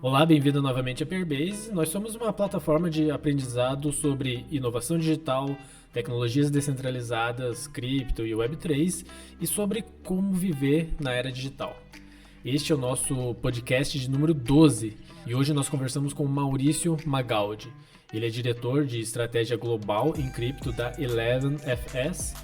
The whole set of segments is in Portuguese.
Olá, bem-vindo novamente a Peerbase. Nós somos uma plataforma de aprendizado sobre inovação digital, tecnologias descentralizadas, cripto e Web3 e sobre como viver na era digital. Este é o nosso podcast de número 12 e hoje nós conversamos com Maurício Magaldi. Ele é diretor de estratégia global em cripto da 11FS,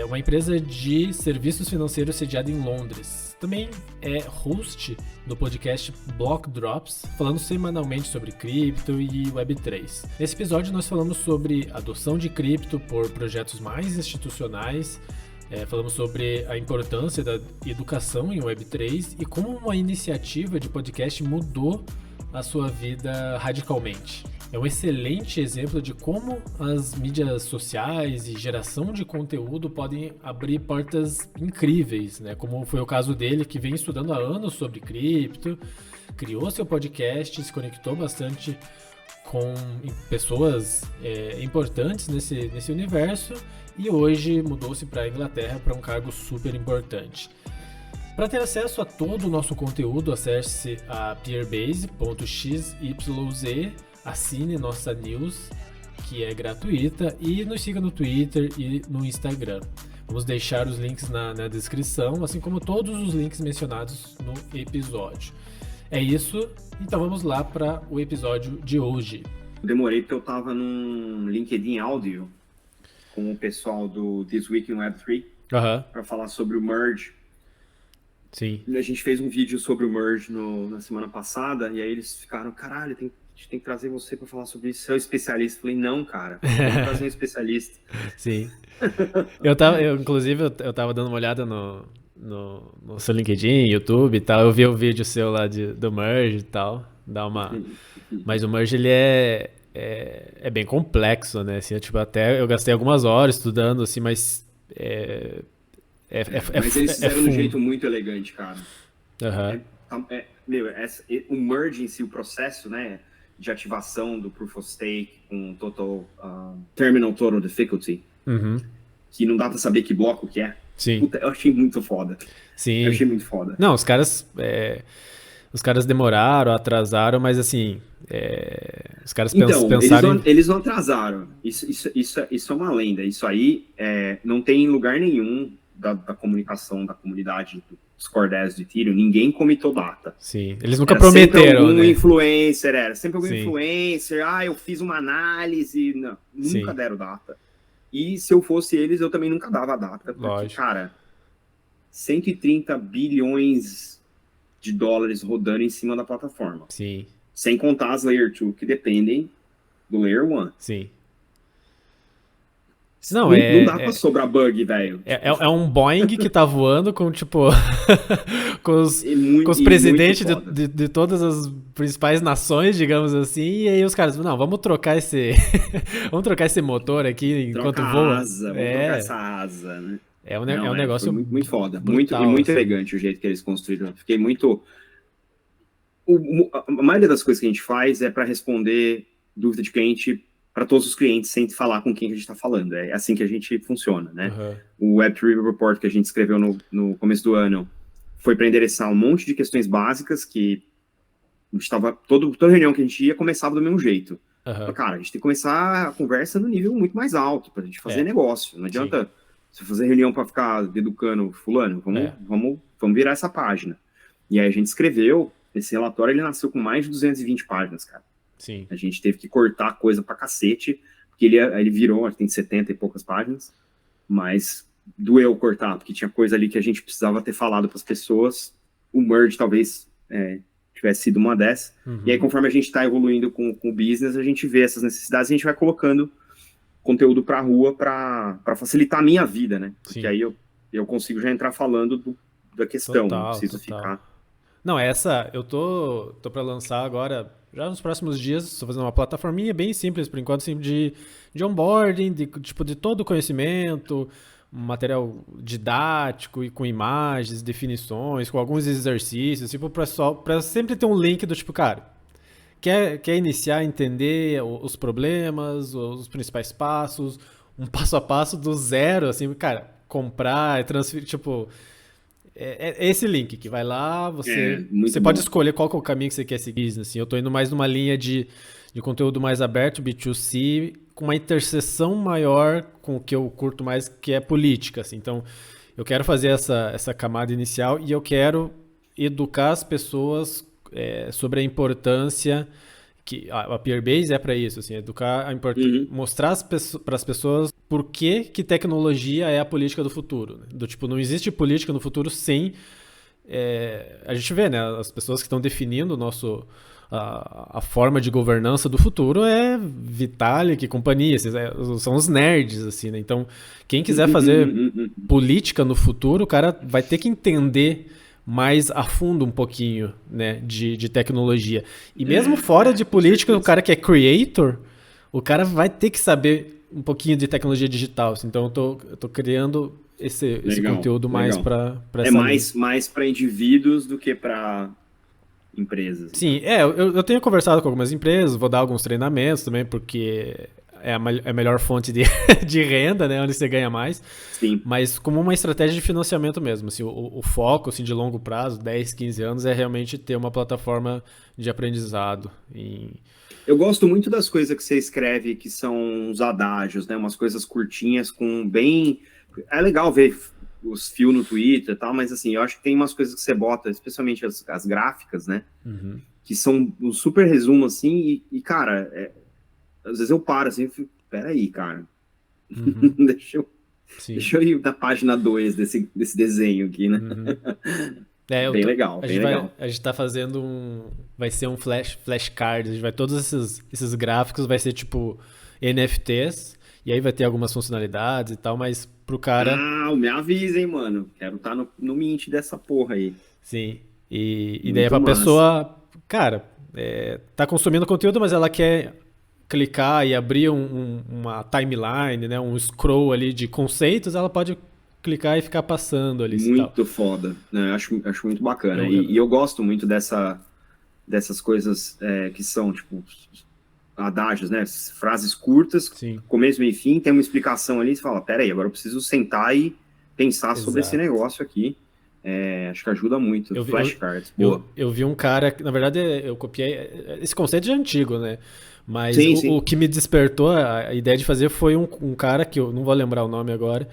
uma empresa de serviços financeiros sediada em Londres. Também é host do podcast Block Drops, falando semanalmente sobre cripto e Web3. Nesse episódio nós falamos sobre adoção de cripto por projetos mais institucionais, falamos sobre a importância da educação em Web3 e como uma iniciativa de podcast mudou a sua vida radicalmente. É um excelente exemplo de como as mídias sociais e geração de conteúdo podem abrir portas incríveis, né? Como foi o caso dele, que vem estudando há anos sobre cripto, criou seu podcast, se conectou bastante com pessoas importantes nesse universo e hoje mudou-se para a Inglaterra para um cargo super importante. Para ter acesso a todo o nosso conteúdo, acesse a peerbase.xyz, assine nossa news, que é gratuita, e nos siga no Twitter e no Instagram. Vamos deixar os links na descrição, assim como todos os links mencionados no episódio. É isso, então vamos lá para o episódio de hoje. Demorei porque eu estava num LinkedIn áudio com o pessoal do This Week in Web3 para falar sobre o Merge. Sim. A gente fez um vídeo sobre o Merge na semana passada e aí eles ficaram, caralho, a gente tem que trazer você para falar sobre isso, você é o especialista. Eu falei, não, cara, vamos trazer um especialista. Sim. Inclusive, eu tava dando uma olhada no seu LinkedIn, YouTube e tal. Eu vi o vídeo seu lá do Merge e tal. Mas o Merge, ele é bem complexo, né? Assim, até eu gastei algumas horas estudando, assim, mas mas eles fizeram de um jeito muito elegante, cara. O Merge em si, o processo, né, de ativação do Proof of Stake com Terminal Total Difficulty, que não dá pra saber que bloco que é. Sim. Puta, eu achei muito foda. Sim. Eu achei muito foda. Não, os caras demoraram, atrasaram, mas assim, os caras pensaram... Eles não atrasaram. Isso é uma lenda. Isso aí não tem em lugar nenhum da comunicação da comunidade dos Core 10 de Ethereum, ninguém comitou data. Sim, eles nunca prometeram, sempre algum né? Influencer, sempre algum Sim. influencer, eu fiz uma análise, não, nunca deram data. E se eu fosse eles, eu também nunca dava data, porque, lógico, cara, 130 bilhões de dólares rodando em cima da plataforma. Sim. Sem contar as Layer 2, que dependem do Layer 1. Sim. Não dá pra sobrar bug, velho. É um Boeing que tá voando com, tipo, com os presidentes de todas as principais nações, digamos assim, e aí os caras, não, vamos trocar esse motor aqui enquanto voa. Vamos trocar essa asa, né? É um negócio muito foda, brutal, muito assim. elegante o jeito que eles construíram. Fiquei muito... A maioria das coisas que a gente faz é para responder dúvida de cliente para todos os clientes sem falar com quem a gente está falando. É assim que a gente funciona, né? O Web3 Report que a gente escreveu no começo do ano foi para endereçar um monte de questões básicas que toda reunião que a gente ia começava do mesmo jeito. Cara, a gente tem que começar a conversa no nível muito mais alto para a gente fazer negócio. Não adianta você fazer reunião para ficar educando fulano. Vamos virar essa página. E aí a gente escreveu, esse relatório ele nasceu com mais de 220 páginas, cara. Sim. A gente teve que cortar coisa pra cacete, porque ele virou, tem 70 e poucas páginas, mas doeu cortar, porque tinha coisa ali que a gente precisava ter falado pras pessoas. O Merge talvez tivesse sido uma dessas. E aí, conforme a gente tá evoluindo com o business, a gente vê essas necessidades e a gente vai colocando conteúdo pra rua pra facilitar a minha vida, né? Porque aí eu consigo já entrar falando da questão, não preciso ficar... Não, eu tô pra lançar agora, já nos próximos dias, estou fazendo uma plataforminha bem simples, por enquanto, assim, de onboarding, de todo o conhecimento, um material didático e com imagens, definições, com alguns exercícios, tipo, pra sempre ter um link do tipo, cara, quer iniciar a entender os problemas, os principais passos, um passo a passo do zero, assim, cara, comprar, transferir, tipo... É esse link que vai lá, você pode escolher qual que é o caminho que você quer seguir. Assim, eu tô indo mais numa linha de conteúdo mais aberto, B2C, com uma interseção maior com o que eu curto mais, que é política. Assim. Então, eu quero fazer essa camada inicial e eu quero educar as pessoas sobre a importância que a Peerbase é para isso, assim, educar, mostrar para as pessoas por que tecnologia é a política do futuro. Né? Do tipo, não existe política no futuro sem... a gente vê, né, as pessoas que estão definindo a forma de governança do futuro é Vitalik e companhia, são os nerds, assim, né? Então, quem quiser fazer política no futuro, o cara vai ter que entender mais a fundo um pouquinho, né, de tecnologia. E mesmo fora de política, o cara que é creator, o cara vai ter que saber um pouquinho de tecnologia digital. Então eu tô criando esse conteúdo mais para essa mais para indivíduos do que para empresas. Sim, eu tenho conversado com algumas empresas, vou dar alguns treinamentos também, porque é a melhor fonte de renda, né, onde você ganha mais. Sim. Mas como uma estratégia de financiamento mesmo. Assim, o foco assim, de longo prazo, 10, 15 anos, é realmente ter uma plataforma de aprendizado. Eu gosto muito das coisas que você escreve, que são os adágios, né? Umas coisas curtinhas, com bem... É legal ver os fios no Twitter e tal, mas assim, eu acho que tem umas coisas que você bota, especialmente as gráficas, né? Que são um super resumo, assim, e cara... Às vezes eu paro assim e fico, peraí, cara. deixa eu ir na página 2 desse desenho aqui, né? Bem legal, bem legal. A gente tá fazendo vai ser um flashcard, a gente vai todos esses gráficos, vai ser tipo NFTs, e aí vai ter algumas funcionalidades e tal, mas pro cara... me avisa, hein, mano. Quero estar no mint dessa porra aí. Sim, e daí pra pessoa, cara, tá consumindo conteúdo, mas ela quer... clicar e abrir uma timeline, né, um scroll ali de conceitos, ela pode clicar e ficar passando ali. Muito foda, né? Acho muito bacana. E eu gosto muito dessas coisas que são, tipo, adágios, né? Frases curtas, Sim. Começo, meio e fim, tem uma explicação ali, você fala, peraí, agora eu preciso sentar e pensar sobre esse negócio aqui. Acho que ajuda muito. Flashcards. Eu vi um cara, na verdade eu copiei, esse conceito já é antigo, né? Mas sim. O que me despertou a ideia de fazer foi um cara que eu não vou lembrar o nome agora,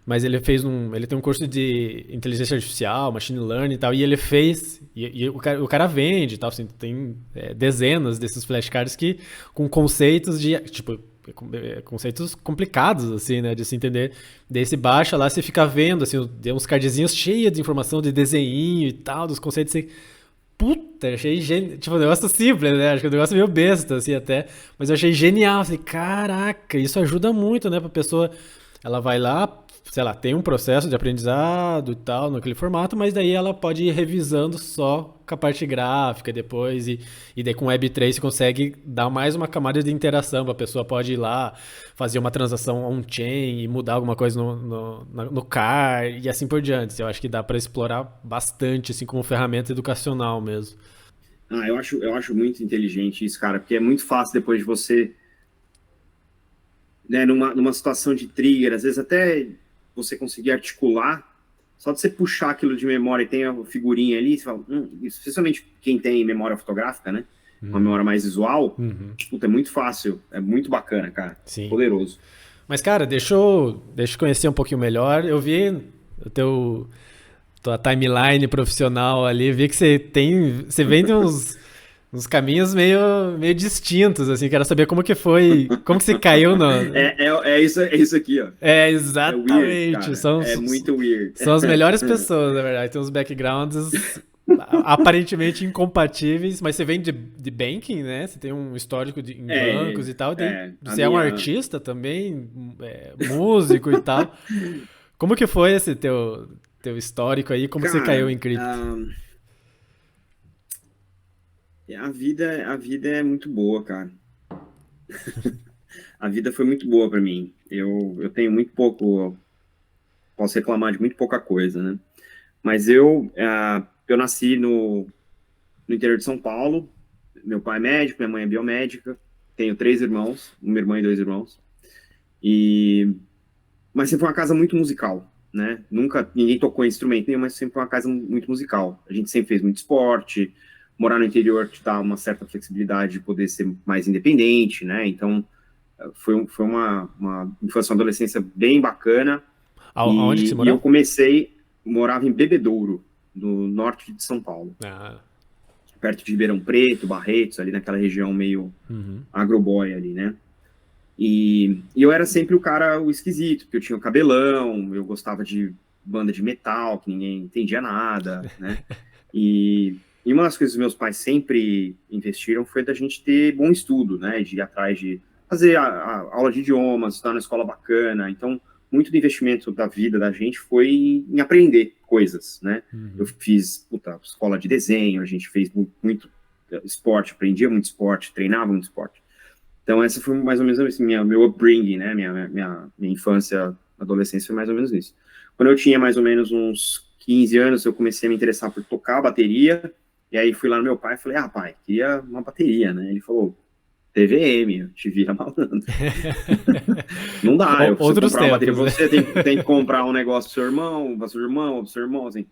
mas ele tem um curso de inteligência artificial, machine learning e tal, e ele fez, e o cara vende e tal, assim, tem dezenas desses flashcards com conceitos tipo, conceitos complicados, assim, né, de se entender. Daí você baixa lá, você fica vendo, assim, uns cardzinhos cheios de informação, de desenho e tal, dos conceitos, assim, puta, eu achei genial. Tipo, um negócio simples, né? Acho que é um negócio meio besta, assim, até. Mas eu achei genial, assim, caraca, isso ajuda muito, né, pra pessoa. Ela vai lá, sei lá, tem um processo de aprendizado e tal, naquele formato, mas daí ela pode ir revisando só com a parte gráfica depois, e daí com Web3 você consegue dar mais uma camada de interação, a pessoa pode ir lá, fazer uma transação on-chain e mudar alguma coisa no car e assim por diante. Eu acho que dá para explorar bastante, assim, como ferramenta educacional mesmo. Eu acho muito inteligente isso, cara, porque é muito fácil depois de você, né, numa situação de trigger, às vezes até você conseguir articular, só de você puxar aquilo de memória e tem a figurinha ali, você fala, especialmente quem tem memória fotográfica, né, uma memória mais visual, puta, é muito fácil, é muito bacana, cara. Sim. Poderoso. Mas, cara, deixa eu conhecer um pouquinho melhor. Eu vi tua timeline profissional ali, vi que você vem de uns caminhos meio distintos, assim. Quero saber como que foi, como que você caiu no... É isso aqui, ó. Exatamente. Weird, muito weird. São as melhores pessoas, na verdade. Tem uns backgrounds aparentemente incompatíveis, mas você vem de banking, né? Você tem um histórico em bancos e tal. Você é um artista também, músico e tal. Como que foi esse teu histórico aí? Como você caiu em cripto? A vida é muito boa, cara. A vida foi muito boa para mim. Eu tenho muito pouco... Posso reclamar de muito pouca coisa, né? Mas eu nasci no interior de São Paulo. Meu pai é médico, minha mãe é biomédica. Tenho 3 irmãos, uma irmã e 2 irmãos. Mas sempre foi uma casa muito musical. né? Nunca, ninguém tocou instrumento nenhum, mas sempre foi uma casa muito musical. A gente sempre fez muito esporte, morar no interior te dá uma certa flexibilidade de poder ser mais independente, né? Então, foi uma infância e uma adolescência bem bacana. Aonde que você E eu morava em Bebedouro, no norte de São Paulo. Perto de Ribeirão Preto, Barretos, ali naquela região meio agroboy ali, né? E eu era sempre o esquisito, porque eu tinha o cabelão, eu gostava de banda de metal, que ninguém entendia nada, né? E uma das coisas que meus pais sempre investiram foi da gente ter bom estudo, né? De ir atrás de fazer a aula de idiomas, estar na escola bacana. Então, muito do investimento da vida da gente foi em aprender coisas, né? Eu fiz escola de desenho, a gente fez muito esporte, aprendia muito esporte, treinava muito esporte. Então, essa foi mais ou menos assim, meu upbringing, né? Minha infância, adolescência foi mais ou menos isso. Quando eu tinha mais ou menos uns 15 anos, eu comecei a me interessar por tocar bateria, e aí fui lá no meu pai e falei, pai, queria uma bateria, né? Ele falou, TVM, te vira malandro. Não dá, eu preciso comprar uma bateria pra você, tem que comprar um negócio pro seu irmão, assim.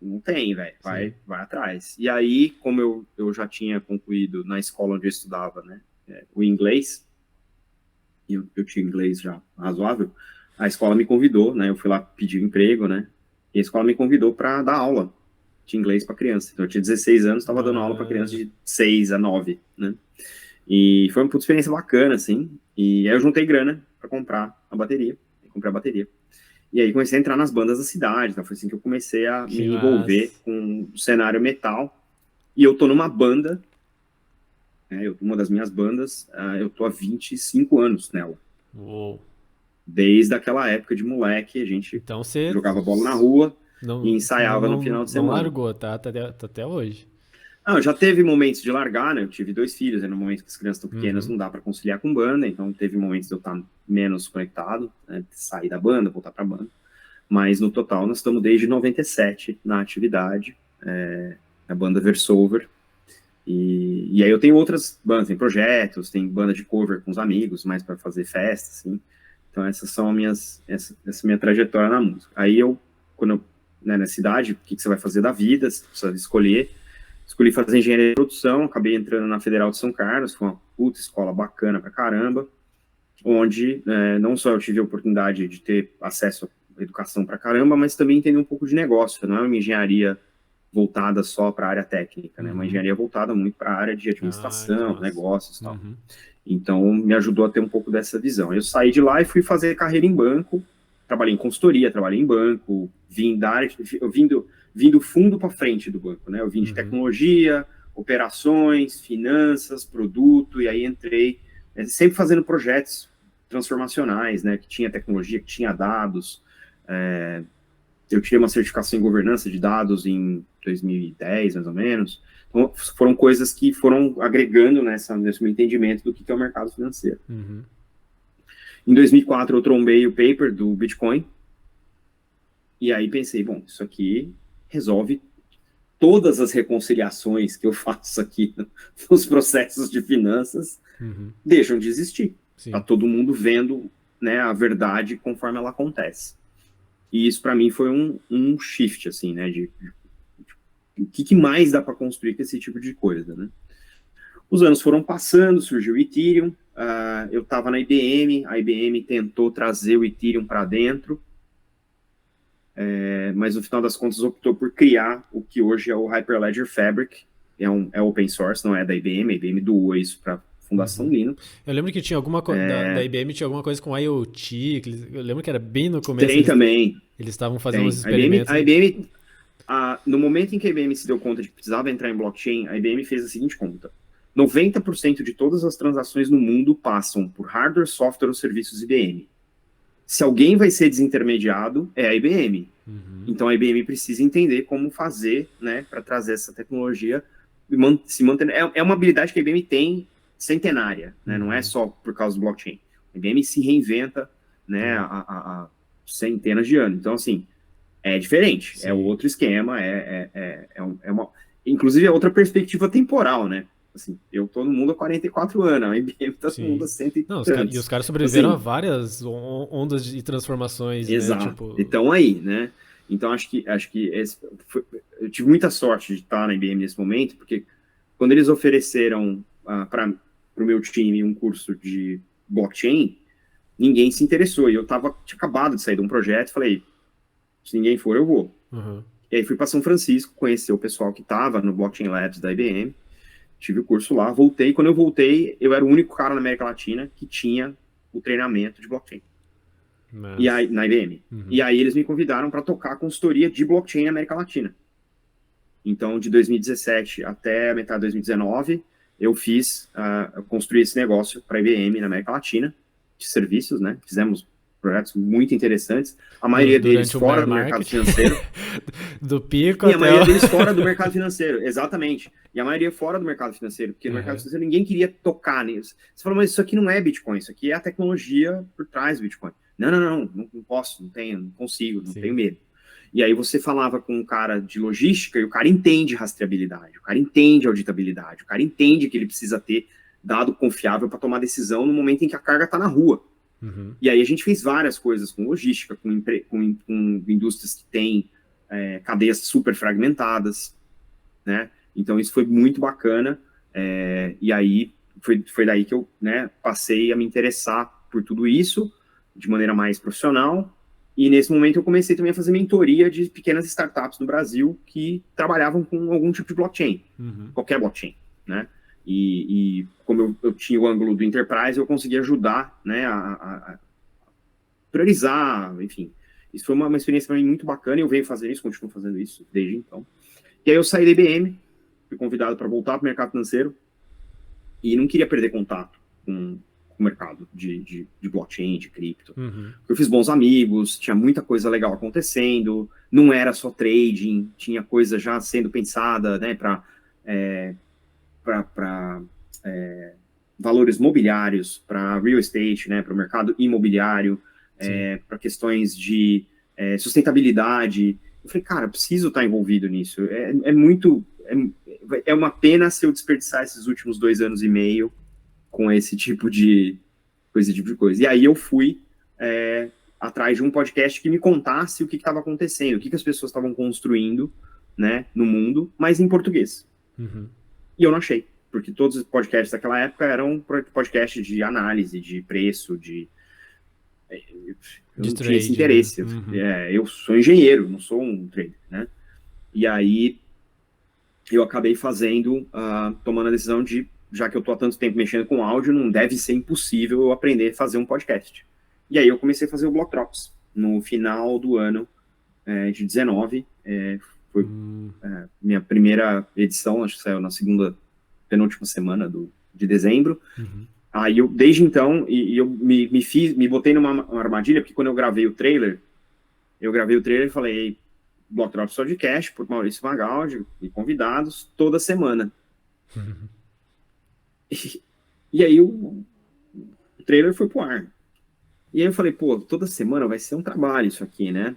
Não tem, velho, vai atrás. E aí, como eu já tinha concluído na escola onde eu estudava, né, o inglês, e eu tinha inglês já razoável, a escola me convidou, né, eu fui lá pedir um emprego, né, e a escola me convidou para dar aula de inglês para criança. Então, eu tinha 16 anos, estava dando aula para criança de 6 a 9, né, e foi uma puta experiência bacana, assim, e aí eu juntei grana para comprar a bateria, comprei a bateria. E aí comecei a entrar nas bandas da cidade, então foi assim que eu comecei a me envolver com o cenário metal. E eu tô numa banda, uma das minhas bandas, eu tô há 25 anos nela. Uou. Desde aquela época de moleque, a gente jogava bola na rua e ensaiava no final de semana. Não largou, tá até hoje. Não, já teve momentos de largar, né? Eu tive 2 filhos, no momento que as crianças estão pequenas, não dá para conciliar com banda, então teve momentos de eu estar menos conectado, né? Sair da banda, voltar para a banda. Mas no total nós estamos desde 97 na atividade, a banda Versover. E aí eu tenho outras bandas, tem projetos, tem banda de cover com os amigos, mais para fazer festa, assim. Então essas são essa minha trajetória na música. Aí na cidade, o que você vai fazer da vida, você precisa escolhi fazer engenharia de produção, acabei entrando na Federal de São Carlos, foi uma puta escola bacana pra caramba, onde não só eu tive a oportunidade de ter acesso à educação pra caramba, mas também entender um pouco de negócio, não é uma engenharia voltada só para a área técnica, né? Uma engenharia voltada muito para a área de administração, negócios e tal. Então, me ajudou a ter um pouco dessa visão. Eu saí de lá e fui fazer carreira em banco, trabalhei em consultoria, trabalhei em banco, vim do fundo para frente do banco, né? Eu vim de tecnologia, operações, finanças, produto, e aí entrei, sempre fazendo projetos transformacionais, né? Que tinha tecnologia, que tinha dados. Eu tirei uma certificação em governança de dados em 2010, mais ou menos. Então, foram coisas que foram agregando nesse meu entendimento do que é o mercado financeiro. Em 2004, eu trombei o paper do Bitcoin. E aí pensei, bom, isso aqui resolve todas as reconciliações que eu faço aqui nos processos de finanças, deixam de existir. Está todo mundo vendo, né, a verdade conforme ela acontece. E isso, para mim, foi um shift, assim, né, de o que mais dá para construir com esse tipo de coisa, né? Os anos foram passando, surgiu o Ethereum, eu estava na IBM, a IBM tentou trazer o Ethereum para dentro, mas no final das contas optou por criar o que hoje é o Hyperledger Fabric, é open source, não é da IBM, a IBM doou isso para Fundação Linux. Eu lembro que tinha alguma coisa da IBM, tinha alguma coisa com IoT, eu lembro que era bem no começo. Tem também. Eles estavam fazendo uns experimentos. A IBM, no momento em que a IBM se deu conta de que precisava entrar em blockchain, a IBM fez a seguinte conta: 90% de todas as transações no mundo passam por hardware, software ou serviços IBM. Se alguém vai ser desintermediado, é a IBM. Então a IBM precisa entender como fazer, né, para trazer essa tecnologia e se manter. É uma habilidade que a IBM tem centenária, né? Não é só por causa do blockchain. A IBM se reinventa, né, há centenas de anos. Então, assim, é diferente, é outro esquema, inclusive é outra perspectiva temporal, né? Assim, eu tô no mundo há 44 anos, a IBM tá no mundo há 100 e Não, tantos. e os caras sobreviveram assim, a várias ondas de transformações, né? exato. Tipo... Então aí, né? Então acho que eu tive muita sorte de estar na IBM nesse momento, porque quando eles ofereceram para o meu time um curso de blockchain, ninguém se interessou. E eu tinha acabado de sair de um projeto, falei, se ninguém for, eu vou. Uhum. E aí fui para São Francisco, conhecer o pessoal que estava no Blockchain Labs da IBM, tive o curso lá, voltei. Quando eu voltei, eu era o único cara na América Latina que tinha o treinamento de blockchain. E aí, na IBM. Uhum. E aí eles me convidaram para tocar a consultoria de blockchain na América Latina. Então, de 2017 até a metade de 2019, eu construí esse negócio para a IBM na América Latina, de serviços, né? Fizemos projetos muito interessantes, a maioria deles fora do mercado financeiro. Do pico e a maioria deles fora do mercado financeiro, exatamente. E a maioria fora do mercado financeiro, porque no mercado financeiro ninguém queria tocar nisso. Você falou, mas isso aqui não é Bitcoin, isso aqui é a tecnologia por trás do Bitcoin. Não posso, não tenho, não consigo, não tenho medo. E aí você falava com um cara de logística e o cara entende rastreabilidade, o cara entende auditabilidade, o cara entende que ele precisa ter dado confiável para tomar decisão no momento em que a carga está na rua. Uhum. E aí a gente fez várias coisas com logística, com indústrias que têm cadeias super fragmentadas, né? Então isso foi muito bacana, e aí foi daí que eu, né, passei a me interessar por tudo isso de maneira mais profissional. E nesse momento eu comecei também a fazer mentoria de pequenas startups do Brasil que trabalhavam com algum tipo de blockchain, qualquer blockchain, né? E como eu tinha o ângulo do enterprise, eu consegui ajudar, né, a priorizar, enfim. Isso foi uma experiência para mim muito bacana e eu venho fazer isso, continuo fazendo isso desde então. E aí eu saí da IBM, fui convidado para voltar para o mercado financeiro e não queria perder contato com o mercado de blockchain, de cripto. Eu fiz bons amigos, tinha muita coisa legal acontecendo, não era só trading, tinha coisa já sendo pensada, né, para valores mobiliários, para real estate, né, para o mercado imobiliário, para questões de sustentabilidade. Eu falei, cara, preciso estar envolvido nisso. É uma pena se eu desperdiçar esses últimos 2 anos e meio com esse tipo de coisa. E aí eu fui atrás de um podcast que me contasse o que estava acontecendo, o que as pessoas estavam construindo, né, no mundo, mas em português. E eu não achei, porque todos os podcasts daquela época eram podcasts de análise, de preço, eu não tinha esse interesse. Né? Eu sou engenheiro, não sou um trader, né? E aí eu acabei tomando a decisão de, já que eu tô há tanto tempo mexendo com áudio, não deve ser impossível eu aprender a fazer um podcast. E aí eu comecei a fazer o Block Drops no final do ano de 19. Foi minha primeira edição, acho que saiu na penúltima semana de dezembro. Aí eu, desde então, eu me botei numa armadilha, porque quando eu gravei o trailer e falei, Block Drops Podcast, por Maurício Magaldi, e convidados, toda semana. E aí o trailer foi pro ar. E aí eu falei, pô, toda semana vai ser um trabalho isso aqui, né?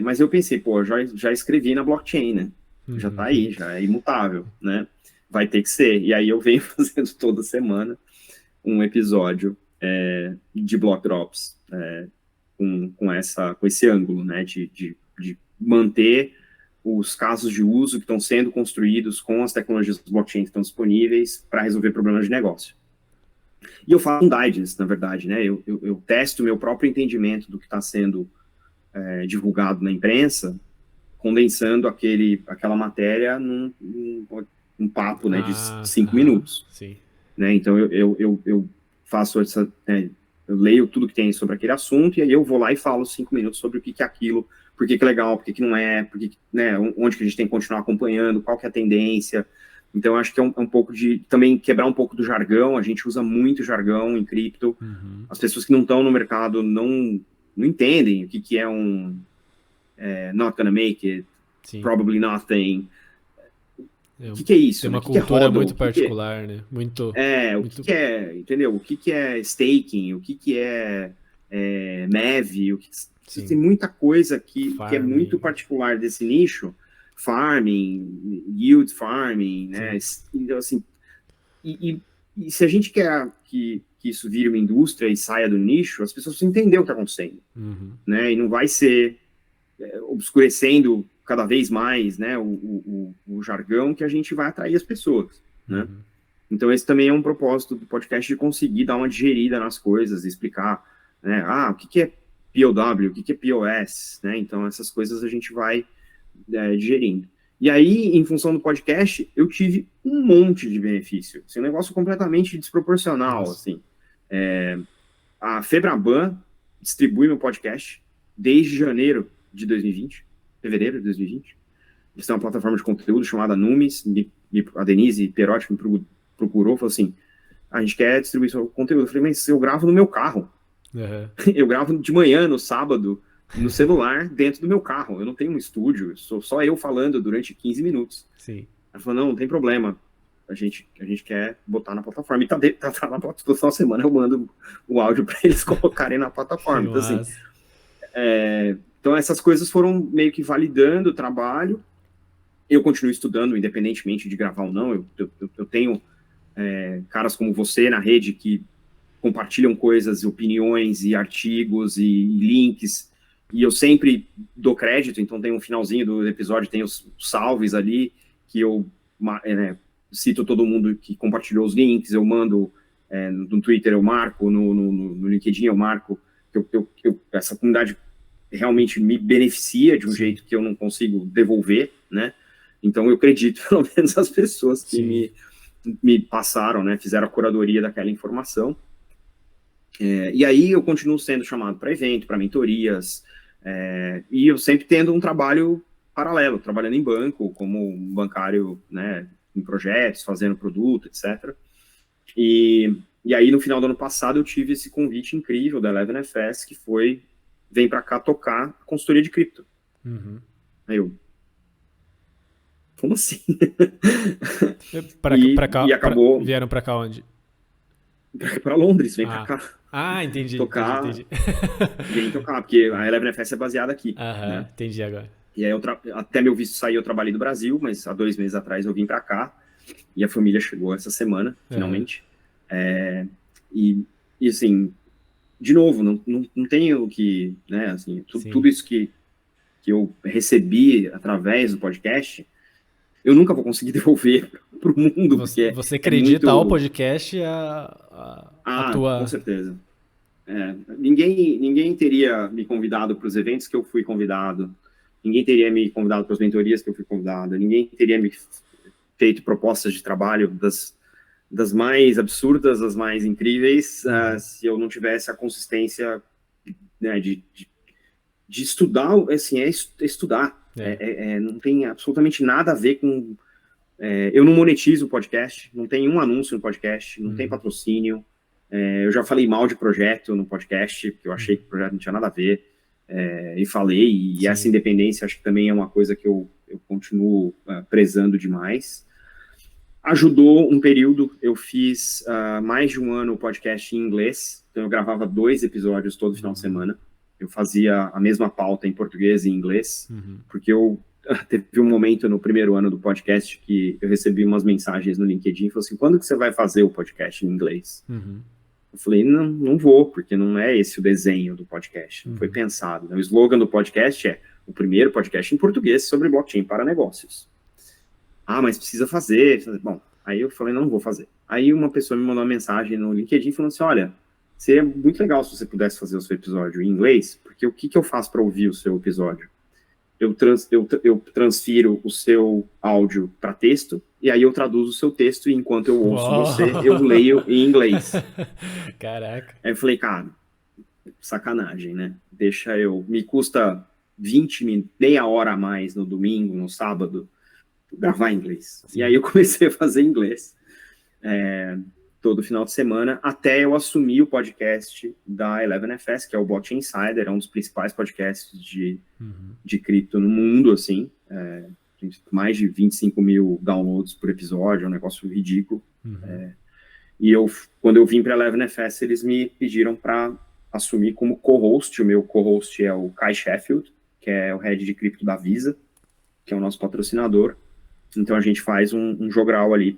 Mas eu pensei, pô, já escrevi na blockchain, né? Já tá aí, já é imutável, né? Vai ter que ser. E aí eu venho fazendo toda semana um episódio de Block Drops com esse ângulo, né? De manter os casos de uso que estão sendo construídos com as tecnologias do blockchain que estão disponíveis para resolver problemas de negócio. E eu faço um digest, na verdade, né? Eu testo o meu próprio entendimento do que está sendo divulgado na imprensa, condensando aquela matéria num papo, né, de 5 minutos. Sim. Né? Então eu faço eu leio tudo que tem sobre aquele assunto e aí eu vou lá e falo 5 minutos sobre o que é aquilo, por que é legal, por que não é, né, onde que a gente tem que continuar acompanhando, qual que é a tendência. Então, eu acho que é um pouco de também quebrar um pouco do jargão. A gente usa muito jargão em cripto. As pessoas que não estão no mercado não entendem o que é not gonna make it, Sim. probably nothing. O que é isso? Tem uma cultura cultura muito particular, né? Muito. Que é, entendeu? O que é staking, o que é MEV, tem muita coisa que é muito particular desse nicho. Farming, yield farming, né? Então, assim, E se a gente quer que isso vire uma indústria e saia do nicho, as pessoas precisam entender o que está acontecendo, né? E não vai ser obscurecendo cada vez mais, né, o jargão que a gente vai atrair as pessoas, né? Então esse também é um propósito do podcast, de conseguir dar uma digerida nas coisas, explicar, né, o que é POW, o que é POS, né? Então essas coisas a gente vai digerindo. E aí, em função do podcast, eu tive um monte de benefício. Assim, um negócio completamente desproporcional, assim. A Febraban distribui meu podcast desde janeiro de 2020, fevereiro de 2020. Eles têm uma plataforma de conteúdo chamada Numis. A Denise Perotti me procurou, falou assim, a gente quer distribuir seu conteúdo. Eu falei, mas eu gravo no meu carro. Eu gravo de manhã, no sábado, no celular, dentro do meu carro. Eu não tenho um estúdio, sou só eu falando durante 15 minutos. Sim. Ela falou, não tem problema. A gente quer botar na plataforma. E tá na plataforma. Toda semana eu mando o áudio para eles colocarem na plataforma. Então, assim, então, essas coisas foram meio que validando o trabalho. Eu continuo estudando, independentemente de gravar ou não. Eu tenho caras como você na rede que compartilham coisas, opiniões e artigos e links. E eu sempre dou crédito. Então, tem um finalzinho do episódio, tem os salves ali, que eu cito todo mundo que compartilhou os links. Eu mando no Twitter, eu marco, no LinkedIn eu marco. Essa comunidade realmente me beneficia de um jeito que eu não consigo devolver, né? Então eu acredito, pelo menos, as pessoas que me passaram, né? Fizeram a curadoria daquela informação. E aí eu continuo sendo chamado para evento, para mentorias, e eu sempre tendo um trabalho paralelo, trabalhando em banco, como um bancário, né? Em projetos, fazendo produto, etc. E aí, no final do ano passado, eu tive esse convite incrível da 11FS, que foi, vem para cá tocar a consultoria de cripto. Aí eu, como assim? E acabou... Vieram para cá onde? Para Londres, vem para cá. Entendi. Entendi. Vem tocar, porque a 11FS é baseada aqui. Né? Entendi agora. E aí, até meu visto sair, eu trabalhei do Brasil, mas há 2 meses atrás eu vim para cá, e a família chegou essa semana, finalmente. E assim, de novo, não tenho que, né, assim, tudo isso que eu recebi através do podcast, eu nunca vou conseguir devolver para o mundo. Você acredita ao podcast a tua... Com certeza. Ninguém teria me convidado para os eventos que eu fui convidado, ninguém teria me convidado para as mentorias que eu fui convidado, ninguém teria me feito propostas de trabalho das mais absurdas, das mais incríveis, se eu não tivesse a consistência, né, de estudar, assim, estudar. Não tem absolutamente nada a ver com... eu não monetizo o podcast, não tem um anúncio no podcast, não tem patrocínio. Eu já falei mal de projeto no podcast, porque eu achei que o projeto não tinha nada a ver, e falei, e essa independência acho que também é uma coisa que eu continuo prezando demais. Ajudou um período, eu fiz mais de um ano o podcast em inglês, então eu gravava 2 episódios todo final de semana. Eu fazia a mesma pauta em português e em inglês, porque teve um momento no primeiro ano do podcast que eu recebi umas mensagens no LinkedIn e falou assim, quando que você vai fazer o podcast em inglês? Eu falei, não vou, porque não é esse o desenho do podcast, não foi pensado. O slogan do podcast é o primeiro podcast em português sobre blockchain para negócios. Mas precisa fazer. Bom, aí eu falei, não vou fazer. Aí uma pessoa me mandou uma mensagem no LinkedIn falando assim, olha, seria muito legal se você pudesse fazer o seu episódio em inglês, porque o que eu faço para ouvir o seu episódio? Eu transfiro o seu áudio para texto, e aí eu traduzo o seu texto, e enquanto eu ouço você, eu leio em inglês. Caraca. Aí eu falei, cara, sacanagem, né? Me custa meia hora a mais no domingo, no sábado, gravar em inglês. E aí eu comecei a fazer inglês todo final de semana, até eu assumir o podcast da 11FS, que é o Blockchain Insider, é um dos principais podcasts de cripto no mundo, assim, tem mais de 25 mil downloads por episódio, é um negócio ridículo. E quando eu vim para a 11FS, eles me pediram para assumir como co-host. O meu co-host é o Kai Sheffield, que é o head de cripto da Visa, que é o nosso patrocinador. Então a gente faz um jogral ali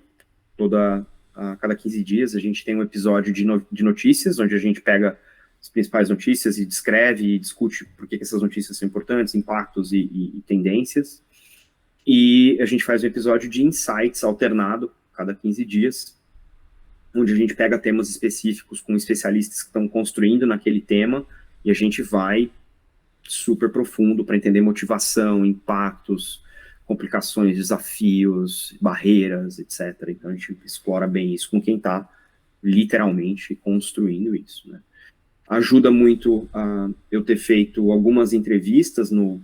a cada 15 dias a gente tem um episódio de notícias, onde a gente pega as principais notícias e descreve e discute por que essas notícias são importantes, impactos e tendências. E a gente faz um episódio de insights alternado, cada 15 dias, onde a gente pega temas específicos com especialistas que estão construindo naquele tema, e a gente vai super profundo para entender motivação, impactos, complicações, desafios, barreiras, etc. Então a gente explora bem isso com quem está literalmente construindo isso, né? Ajuda muito eu ter feito algumas entrevistas no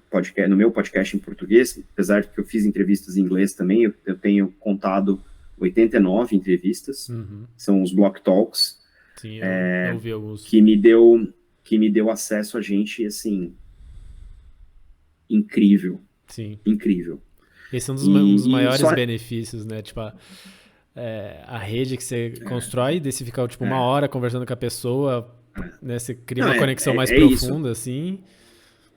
podcast, no meu podcast em português, apesar de que eu fiz entrevistas em inglês também, eu tenho contado 89 entrevistas, são os Block Talks. Sim, eu ouvi alguns. Que me deu acesso a gente, assim, incrível. Sim. Incrível. Esse é um dos maiores benefícios, né? Tipo, a rede que você constrói, daí você fica tipo, uma hora conversando com a pessoa, né? Você cria uma conexão mais profunda, isso. Assim.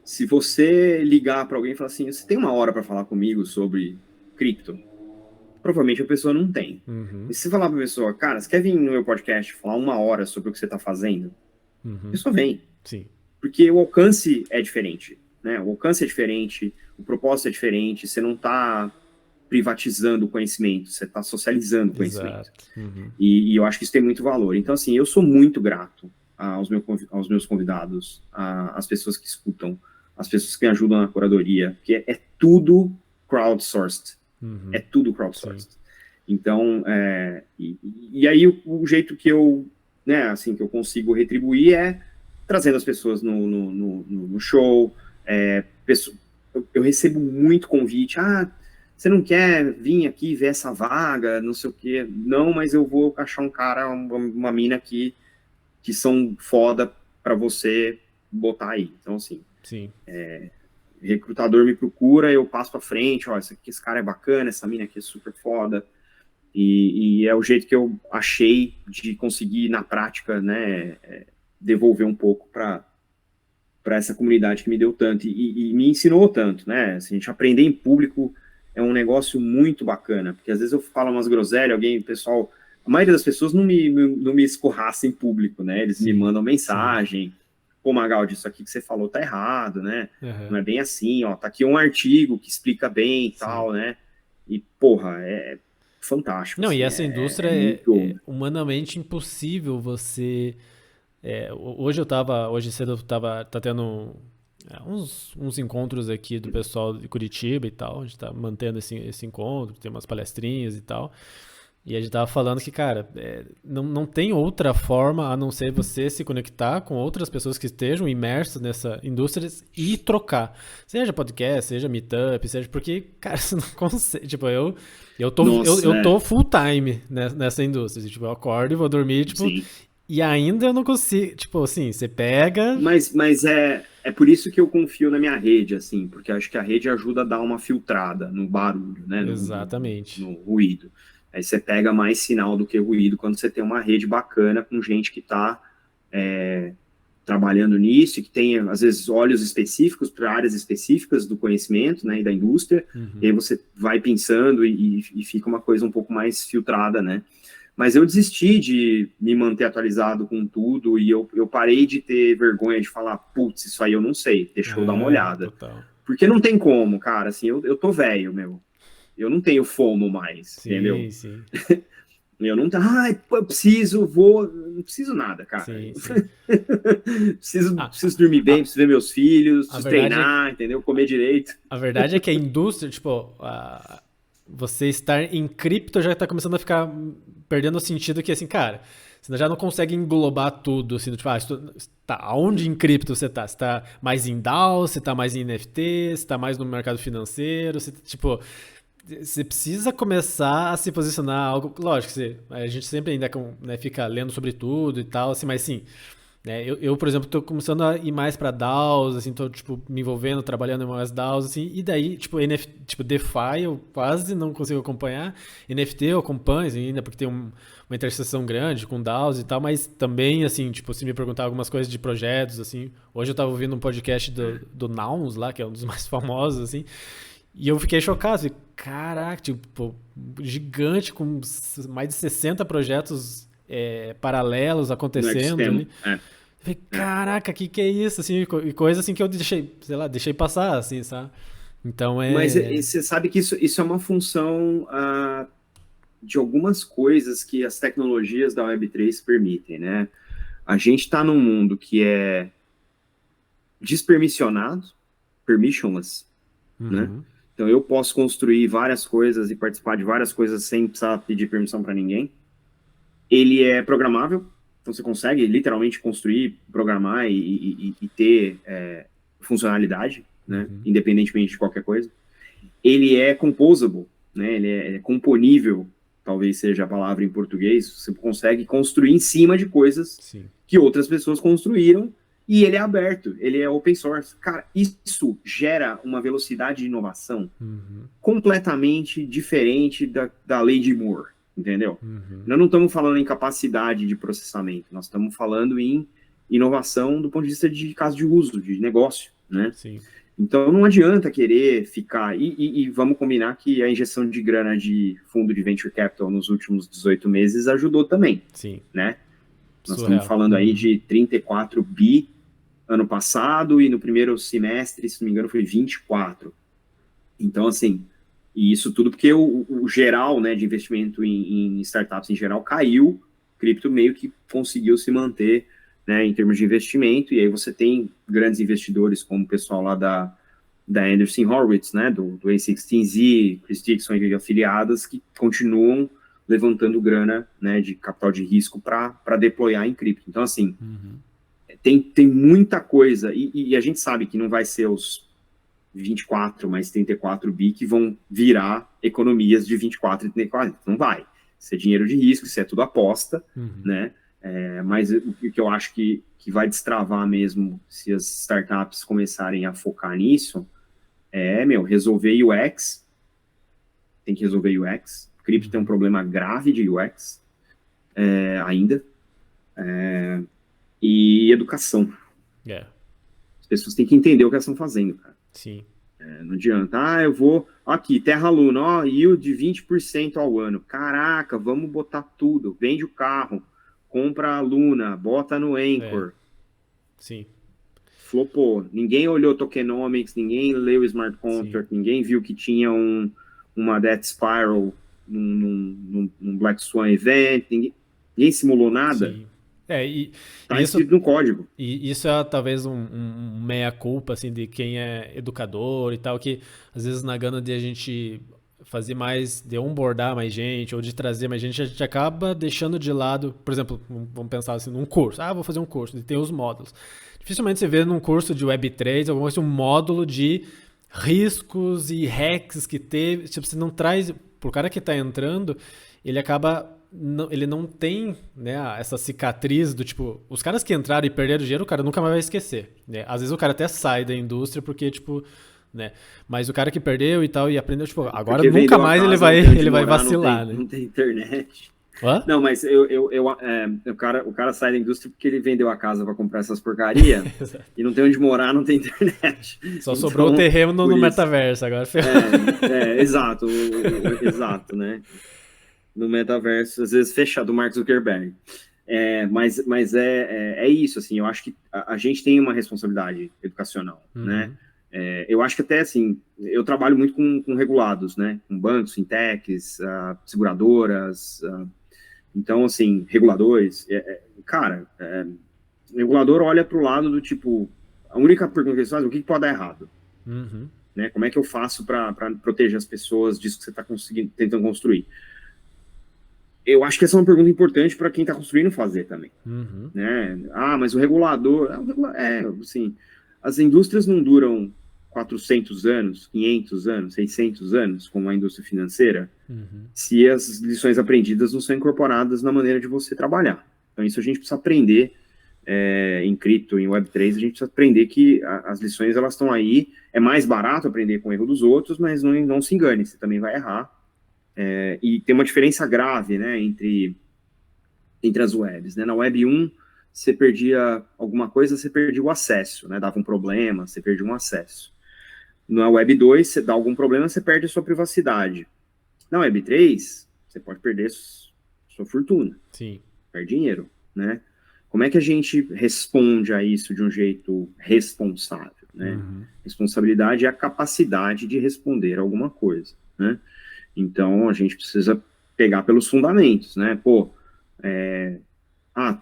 Se você ligar para alguém e falar assim, você tem uma hora para falar comigo sobre cripto? Provavelmente a pessoa não tem. E se você falar para a pessoa, cara, você quer vir no meu podcast falar uma hora sobre o que você está fazendo? A pessoa vem. Sim. Porque o alcance é diferente, né? O alcance é diferente, o propósito é diferente, você não está privatizando o conhecimento, você está socializando o conhecimento. E eu acho que isso tem muito valor. Então, assim, eu sou muito grato aos meus convidados, às pessoas que escutam, às pessoas que me ajudam na curadoria, porque é tudo crowdsourced. É tudo crowdsourced. Sim. Então, e aí o jeito que eu, né, assim, que eu consigo retribuir é trazendo as pessoas no show. Eu recebo muito convite. Você não quer vir aqui ver essa vaga, não sei o quê? Não, mas eu vou achar um cara, uma mina aqui, que são foda para você botar aí. Então, assim, sim. Recrutador me procura, eu passo para frente, esse cara é bacana, essa mina aqui é super foda. E é o jeito que eu achei de conseguir, na prática, né, devolver um pouco para essa comunidade que me deu tanto e me ensinou tanto, né? Assim, a gente aprender em público é um negócio muito bacana, porque às vezes eu falo umas groselhas, a maioria das pessoas não me escorraça em público, né? Eles me mandam mensagem, pô, Magaldi, isso aqui que você falou tá errado, né? Não é bem assim, tá aqui um artigo que explica bem e tal, né? E, porra, é fantástico. Não, assim, e essa indústria é humanamente impossível você... Hoje cedo eu tá tendo uns encontros aqui do pessoal de Curitiba e tal, a gente tá mantendo esse encontro, tem umas palestrinhas e tal, e a gente tava falando que, cara, não tem outra forma a não ser você se conectar com outras pessoas que estejam imersas nessa indústria e trocar, seja podcast, seja meetup, seja porque, cara, você não consegue, tipo, eu tô full time nessa indústria, tipo, eu acordo e vou dormir, tipo... Sim. E ainda eu não consigo, tipo assim, você pega... Mas é por isso que eu confio na minha rede, assim, porque acho que a rede ajuda a dar uma filtrada no barulho, né? Exatamente. No ruído. Aí você pega mais sinal do que ruído quando você tem uma rede bacana com gente que está trabalhando nisso e que tem, às vezes, olhos específicos para áreas específicas do conhecimento, né, e da indústria, e aí você vai pensando e fica uma coisa um pouco mais filtrada, né? Mas eu desisti de me manter atualizado com tudo e eu parei de ter vergonha de falar, putz, isso aí eu não sei, deixa eu dar uma olhada. Total. Porque não tem como, cara, assim, eu tô velho, meu. Eu não tenho FOMO mais, sim, entendeu? Sim. Eu não eu não preciso nada, cara. Sim. preciso dormir bem, preciso ver meus filhos, preciso treinar, entendeu? Comer direito. A verdade é que a indústria, tipo, você estar em cripto já tá começando a ficar perdendo o sentido que, assim, cara, você já não consegue englobar tudo, assim, tipo, onde em cripto você tá? Você tá mais em DAO, você tá mais em NFT, você tá mais no mercado financeiro, você precisa começar a se posicionar algo, lógico, a gente sempre ainda fica lendo sobre tudo e tal, assim, mas sim, né, eu, por exemplo, tô começando a ir mais pra DAOs, assim, tô, tipo, me envolvendo, trabalhando em mais DAOs, assim, e daí, tipo, DeFi eu quase não consigo acompanhar, NFT eu acompanho, assim, ainda porque tem uma interseção grande com DAOs e tal, mas também, assim, tipo, se me perguntar algumas coisas de projetos, assim, hoje eu tava ouvindo um podcast do Nouns lá, que é um dos mais famosos, assim, E eu fiquei chocado, assim, caraca, tipo, gigante, com mais de 60 projetos paralelos No acontecendo ecossistema. ali. Falei, caraca, que é isso? Assim, e coisa assim que eu deixei, sei lá, deixei passar, assim, sabe? Então Mas você sabe que isso é uma função de algumas coisas que as tecnologias da Web3 permitem, né? A gente está num mundo que é despermissionado, permissionless, né? Então eu posso construir várias coisas e participar de várias coisas sem precisar pedir permissão para ninguém. Ele é programável, então você consegue literalmente construir, programar e ter funcionalidade, né? Independentemente de qualquer coisa. Ele é composable, né? Ele é componível, talvez seja a palavra em português. Você consegue construir em cima de coisas que outras pessoas construíram, e ele é aberto, ele é open source. Cara, isso gera uma velocidade de inovação completamente diferente da lei de Moore, entendeu? Nós não estamos falando em capacidade de processamento, nós estamos falando em inovação do ponto de vista de caso de uso, de negócio, né? Sim. Então não adianta querer ficar... E vamos combinar que a injeção de grana de fundo de venture capital nos últimos 18 meses ajudou também. Sim. Né? Nós estamos falando aí de 34 bi ano passado, e no primeiro semestre, se não me engano, foi 24. Então, assim, e isso tudo porque o geral, né, de investimento em startups em geral caiu, cripto meio que conseguiu se manter, né, em termos de investimento, e aí você tem grandes investidores como o pessoal lá da Andreessen Horowitz, né, do A16Z, Chris Dixon e afiliadas, que continuam levantando grana, né, de capital de risco para deployar em cripto. Então, assim, tem muita coisa, e a gente sabe que não vai ser os 24 mais 34 bi que vão virar economias de 24 e 34, não vai. Isso é dinheiro de risco, isso é tudo aposta, né? Mas o que eu acho que vai destravar mesmo, se as startups começarem a focar nisso, resolver UX. Tem que resolver UX. O cripto tem um problema grave de UX ainda. E educação. As pessoas têm que entender o que elas estão fazendo, cara. Sim. Não adianta. Eu vou... Aqui, Terra Luna, yield de 20% ao ano. Caraca, vamos botar tudo. Vende o carro, compra a Luna, bota no Anchor. Sim. Flopou. Ninguém olhou tokenomics, ninguém leu smart contract, ninguém viu que tinha uma death spiral num Black Swan event, ninguém simulou nada. Sim. Tá escrito no código. E isso é talvez um meia-culpa, assim, de quem é educador e tal, que às vezes na gana de a gente fazer mais, de onboardar mais gente, ou de trazer mais gente, a gente acaba deixando de lado, por exemplo, vamos pensar assim, num curso. Vou fazer um curso, e tem os módulos. Dificilmente você vê num curso de Web3, alguma coisa, um módulo de riscos e hacks que teve, tipo, você não traz, pro cara que tá entrando, ele acaba... ele não tem, né, essa cicatriz do tipo, os caras que entraram e perderam dinheiro, o cara nunca mais vai esquecer, né? Às vezes o cara até sai da indústria porque, tipo, né, mas o cara que perdeu e tal e aprendeu, tipo, agora porque nunca mais ele vai vacilar, né? Não tem internet. Hã? Não, mas o cara sai da indústria porque ele vendeu a casa para comprar essas porcaria e não tem onde morar, não tem internet. Só sobrou o terreno no metaverso agora. Exato, exato, né? No metaverso, às vezes fechado, do Mark Zuckerberg. Mas é isso, assim, eu acho que a gente tem uma responsabilidade educacional, né? Eu acho que até, assim, eu trabalho muito com regulados, né? Com bancos, fintechs, seguradoras, então, assim, reguladores. O regulador olha para o lado do tipo, a única pergunta que eles fazem é o que pode dar errado? Né? Como é que eu faço para proteger as pessoas disso que você está tentando construir? Eu acho que essa é uma pergunta importante para quem está construindo fazer também. Né? Mas o regulador... assim, as indústrias não duram 400 anos, 500 anos, 600 anos, como a indústria financeira, se as lições aprendidas não são incorporadas na maneira de você trabalhar. Então, isso a gente precisa aprender em cripto, em Web3, a gente precisa aprender que as lições elas estão aí. É mais barato aprender com o erro dos outros, mas não se engane, você também vai errar. E tem uma diferença grave, né, entre as webs, né? Na web 1, você perdia alguma coisa, você perdia o acesso, né? Dava um problema, você perdia um acesso. Na Web 2, você dá algum problema, você perde a sua privacidade. Na Web 3, você pode perder sua fortuna. Sim. Perde dinheiro, né? Como é que a gente responde a isso de um jeito responsável, né? Responsabilidade é a capacidade de responder alguma coisa, né? Então, a gente precisa pegar pelos fundamentos, né? Pô,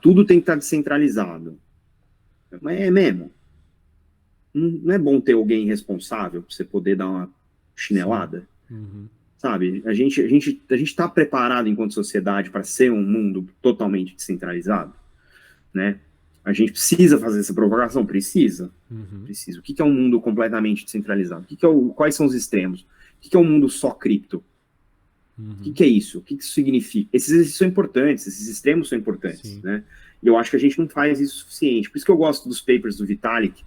tudo tem que estar descentralizado. Mas é mesmo. Não é bom ter alguém responsável para você poder dar uma chinelada? Sabe? A gente está preparado enquanto sociedade para ser um mundo totalmente descentralizado, né? A gente precisa fazer essa provocação? Precisa. Precisa. O que é um mundo completamente descentralizado? Quais são os extremos? O que é um mundo só cripto? O que é isso? O que isso significa? Esses exercícios são importantes, esses extremos são importantes, né? E eu acho que a gente não faz isso o suficiente. Por isso que eu gosto dos papers do Vitalik,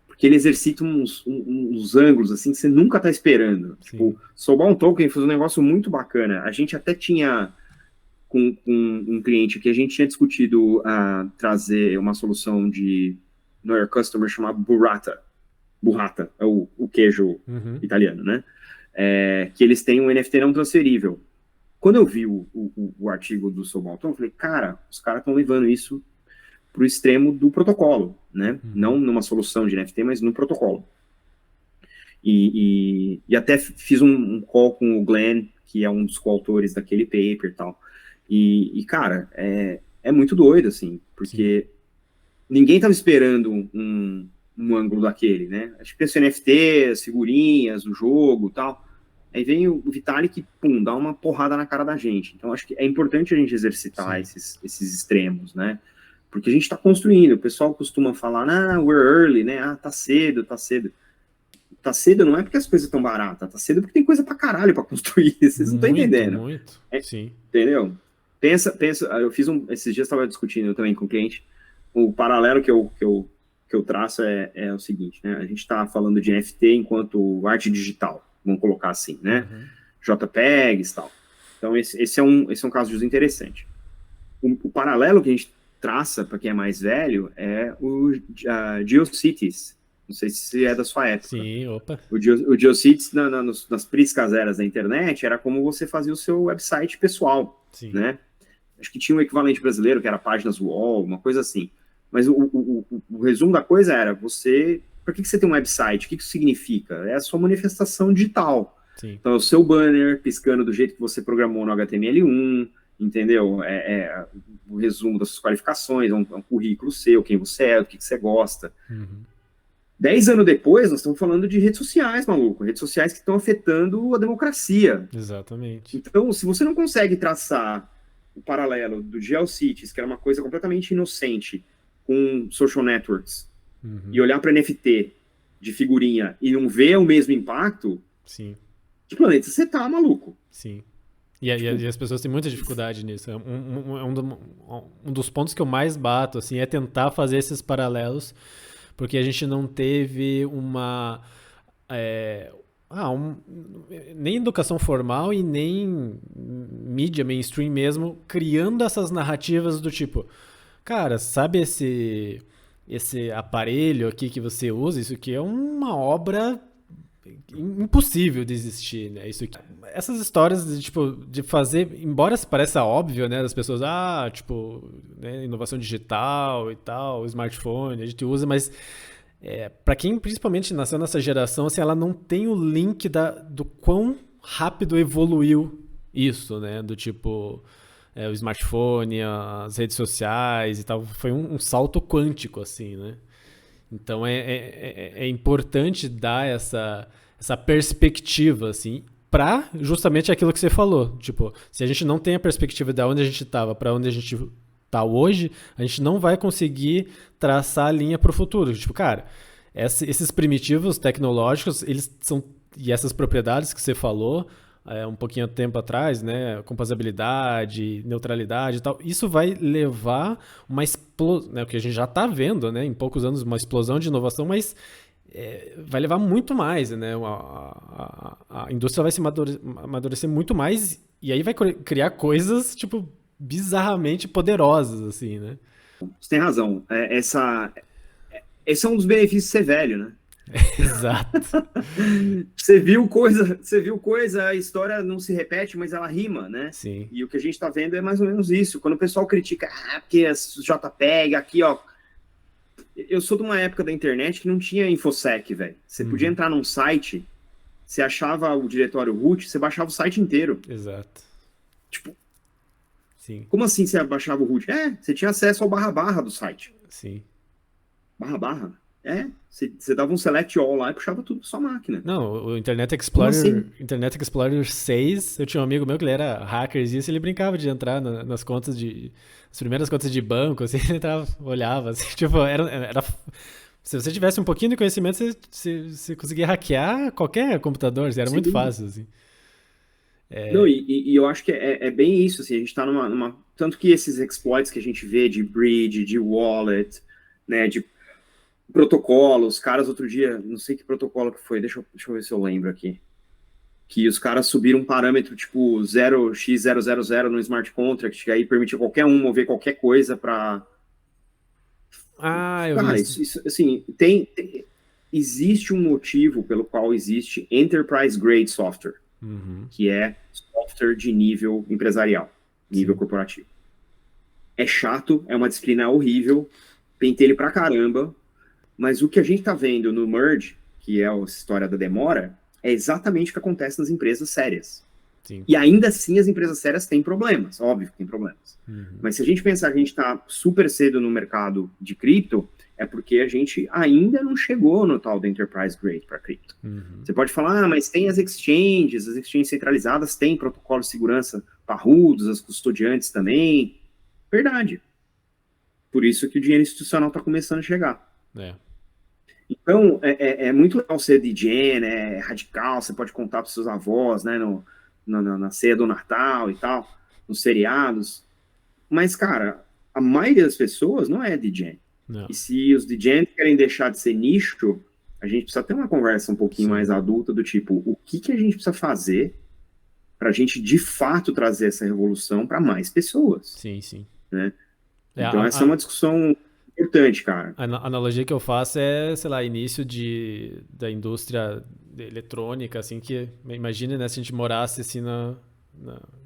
porque ele exercita uns ângulos assim que você nunca está esperando. Tipo, Soulbound Token fez um negócio muito bacana. A gente até tinha com um cliente que a gente tinha discutido trazer uma solução de Know Your Customer chamada Burrata. Burrata é o queijo italiano, né? Que eles têm um NFT não transferível. Quando eu vi o artigo do Soulbound Token, eu falei, cara, os caras estão levando isso para o extremo do protocolo, né? Não numa solução de NFT, mas no protocolo. E até fiz um call com o Glenn, que é um dos coautores daquele paper e tal. E cara, é muito doido, assim, porque ninguém estava esperando um ângulo daquele, né? A gente pensa em NFT, as figurinhas, o jogo e tal. Aí vem o Vitalik, pum, dá uma porrada na cara da gente. Então, acho que é importante a gente exercitar esses extremos, né? Porque a gente está construindo. O pessoal costuma falar, we're early, né? Tá cedo, tá cedo. Tá cedo não é porque as coisas estão baratas, tá cedo porque tem coisa pra caralho pra construir. Vocês não estão entendendo. Muito, sim. Entendeu? Pensa, eu fiz esses dias estava discutindo também com o cliente. O paralelo que eu traço é o seguinte, né? A gente está falando de NFT enquanto arte digital, vamos colocar assim, né? JPEGs e tal. Então, esse é um caso de uso interessante. O paralelo que a gente traça, para quem é mais velho, é o GeoCities. Não sei se é da sua época. Sim, opa. O GeoCities, nas priscas eras da internet, era como você fazia o seu website pessoal, né? Acho que tinha um equivalente brasileiro, que era páginas wall, uma coisa assim. Mas o resumo da coisa era, por que você tem um website? O que isso significa? É a sua manifestação digital. Então, é o seu banner piscando do jeito que você programou no HTML1, entendeu? O resumo das suas qualificações, é um currículo seu, quem você é, o que você gosta. 10 anos depois, nós estamos falando de redes sociais, maluco. Redes sociais que estão afetando a democracia. Exatamente. Então, se você não consegue traçar o paralelo do GeoCities, que era uma coisa completamente inocente, com social networks, e olhar para NFT de figurinha e não ver o mesmo impacto, que planeta você tá, maluco? Sim. E as pessoas têm muita dificuldade nisso. Um dos pontos que eu mais bato assim, é tentar fazer esses paralelos, porque a gente não teve nem educação formal e nem mídia mainstream mesmo, criando essas narrativas do tipo, cara, sabe esse aparelho aqui que você usa? Isso aqui é uma obra impossível de existir, né? Isso aqui. Essas histórias de fazer, embora pareça óbvio, né, das pessoas, né, inovação digital e tal, smartphone, a gente usa, mas para quem principalmente nasceu nessa geração, assim, ela não tem o link do quão rápido evoluiu isso, né? Do tipo, o smartphone, as redes sociais e tal, foi um salto quântico, assim, né? Então é importante dar essa perspectiva, assim, para justamente aquilo que você falou. Tipo, se a gente não tem a perspectiva de onde a gente estava para onde a gente tá hoje, a gente não vai conseguir traçar a linha para o futuro. Tipo, cara, esses primitivos tecnológicos, eles são, e essas propriedades que você falou um pouquinho de tempo atrás, né, composabilidade, neutralidade e tal, isso vai levar uma explosão, né, o que a gente já está vendo, né, em poucos anos, uma explosão de inovação, mas vai levar muito mais, né, a indústria vai se amadurecer muito mais, e aí vai criar coisas, tipo, bizarramente poderosas, assim, né? Você tem razão. Esse é um dos benefícios de ser velho, né? Exato. Você viu coisa, a história não se repete, mas ela rima, né? Sim. E o que a gente tá vendo é mais ou menos isso. Quando o pessoal critica, porque as JPEG, aqui, ó. Eu sou de uma época da internet que não tinha InfoSec, velho. Você podia entrar num site, você achava o diretório root, você baixava o site inteiro. Exato. Tipo, sim. Como assim você baixava o root? Você tinha acesso ao barra do site. Sim. Barra. Você dava um select all lá e puxava tudo pra sua máquina. Não, o Internet Explorer, assim? Internet Explorer 6, eu tinha um amigo meu que ele era hacker e ele brincava de entrar nas contas as primeiras contas de banco, assim, ele entrava, olhava, assim, tipo, era se você tivesse um pouquinho de conhecimento, você conseguia hackear qualquer computador, assim, era muito fácil, assim. Não, e eu acho que é bem isso, assim, a gente tá numa... Tanto que esses exploits que a gente vê de bridge, de wallet, né, de protocolos, caras outro dia, não sei que protocolo que foi, deixa eu ver se eu lembro aqui, que os caras subiram um parâmetro tipo 0x000 no smart contract, que aí permitia qualquer um mover qualquer coisa para... eu Cara, vi isso assim, existe um motivo pelo qual existe Enterprise Grade Software, que é software de nível empresarial, nível corporativo. É chato, é uma disciplina horrível, pentelho pra caramba, mas o que a gente tá vendo no Merge, que é a história da demora, é exatamente o que acontece nas empresas sérias. Sim. E ainda assim as empresas sérias têm problemas, óbvio que tem problemas. Mas se a gente pensar que a gente está super cedo no mercado de cripto, é porque a gente ainda não chegou no tal da Enterprise Grade para cripto. Você pode falar, mas tem as exchanges centralizadas têm protocolos de segurança parrudos, as custodiantes também. Verdade. Por isso que o dinheiro institucional está começando a chegar. Então, é muito legal ser DJ, né? É radical, você pode contar para seus avós, né? Na ceia do Natal e tal, nos seriados. Mas, cara, a maioria das pessoas não é DJ. Não. E se os DJs querem deixar de ser nicho, a gente precisa ter uma conversa um pouquinho mais adulta do tipo, o que a gente precisa fazer para a gente, de fato, trazer essa revolução para mais pessoas? Sim, sim. Né? Então, essa é uma discussão importante, cara. A analogia que eu faço é, sei lá, início da indústria eletrônica, assim, que imagina, né, se a gente morasse assim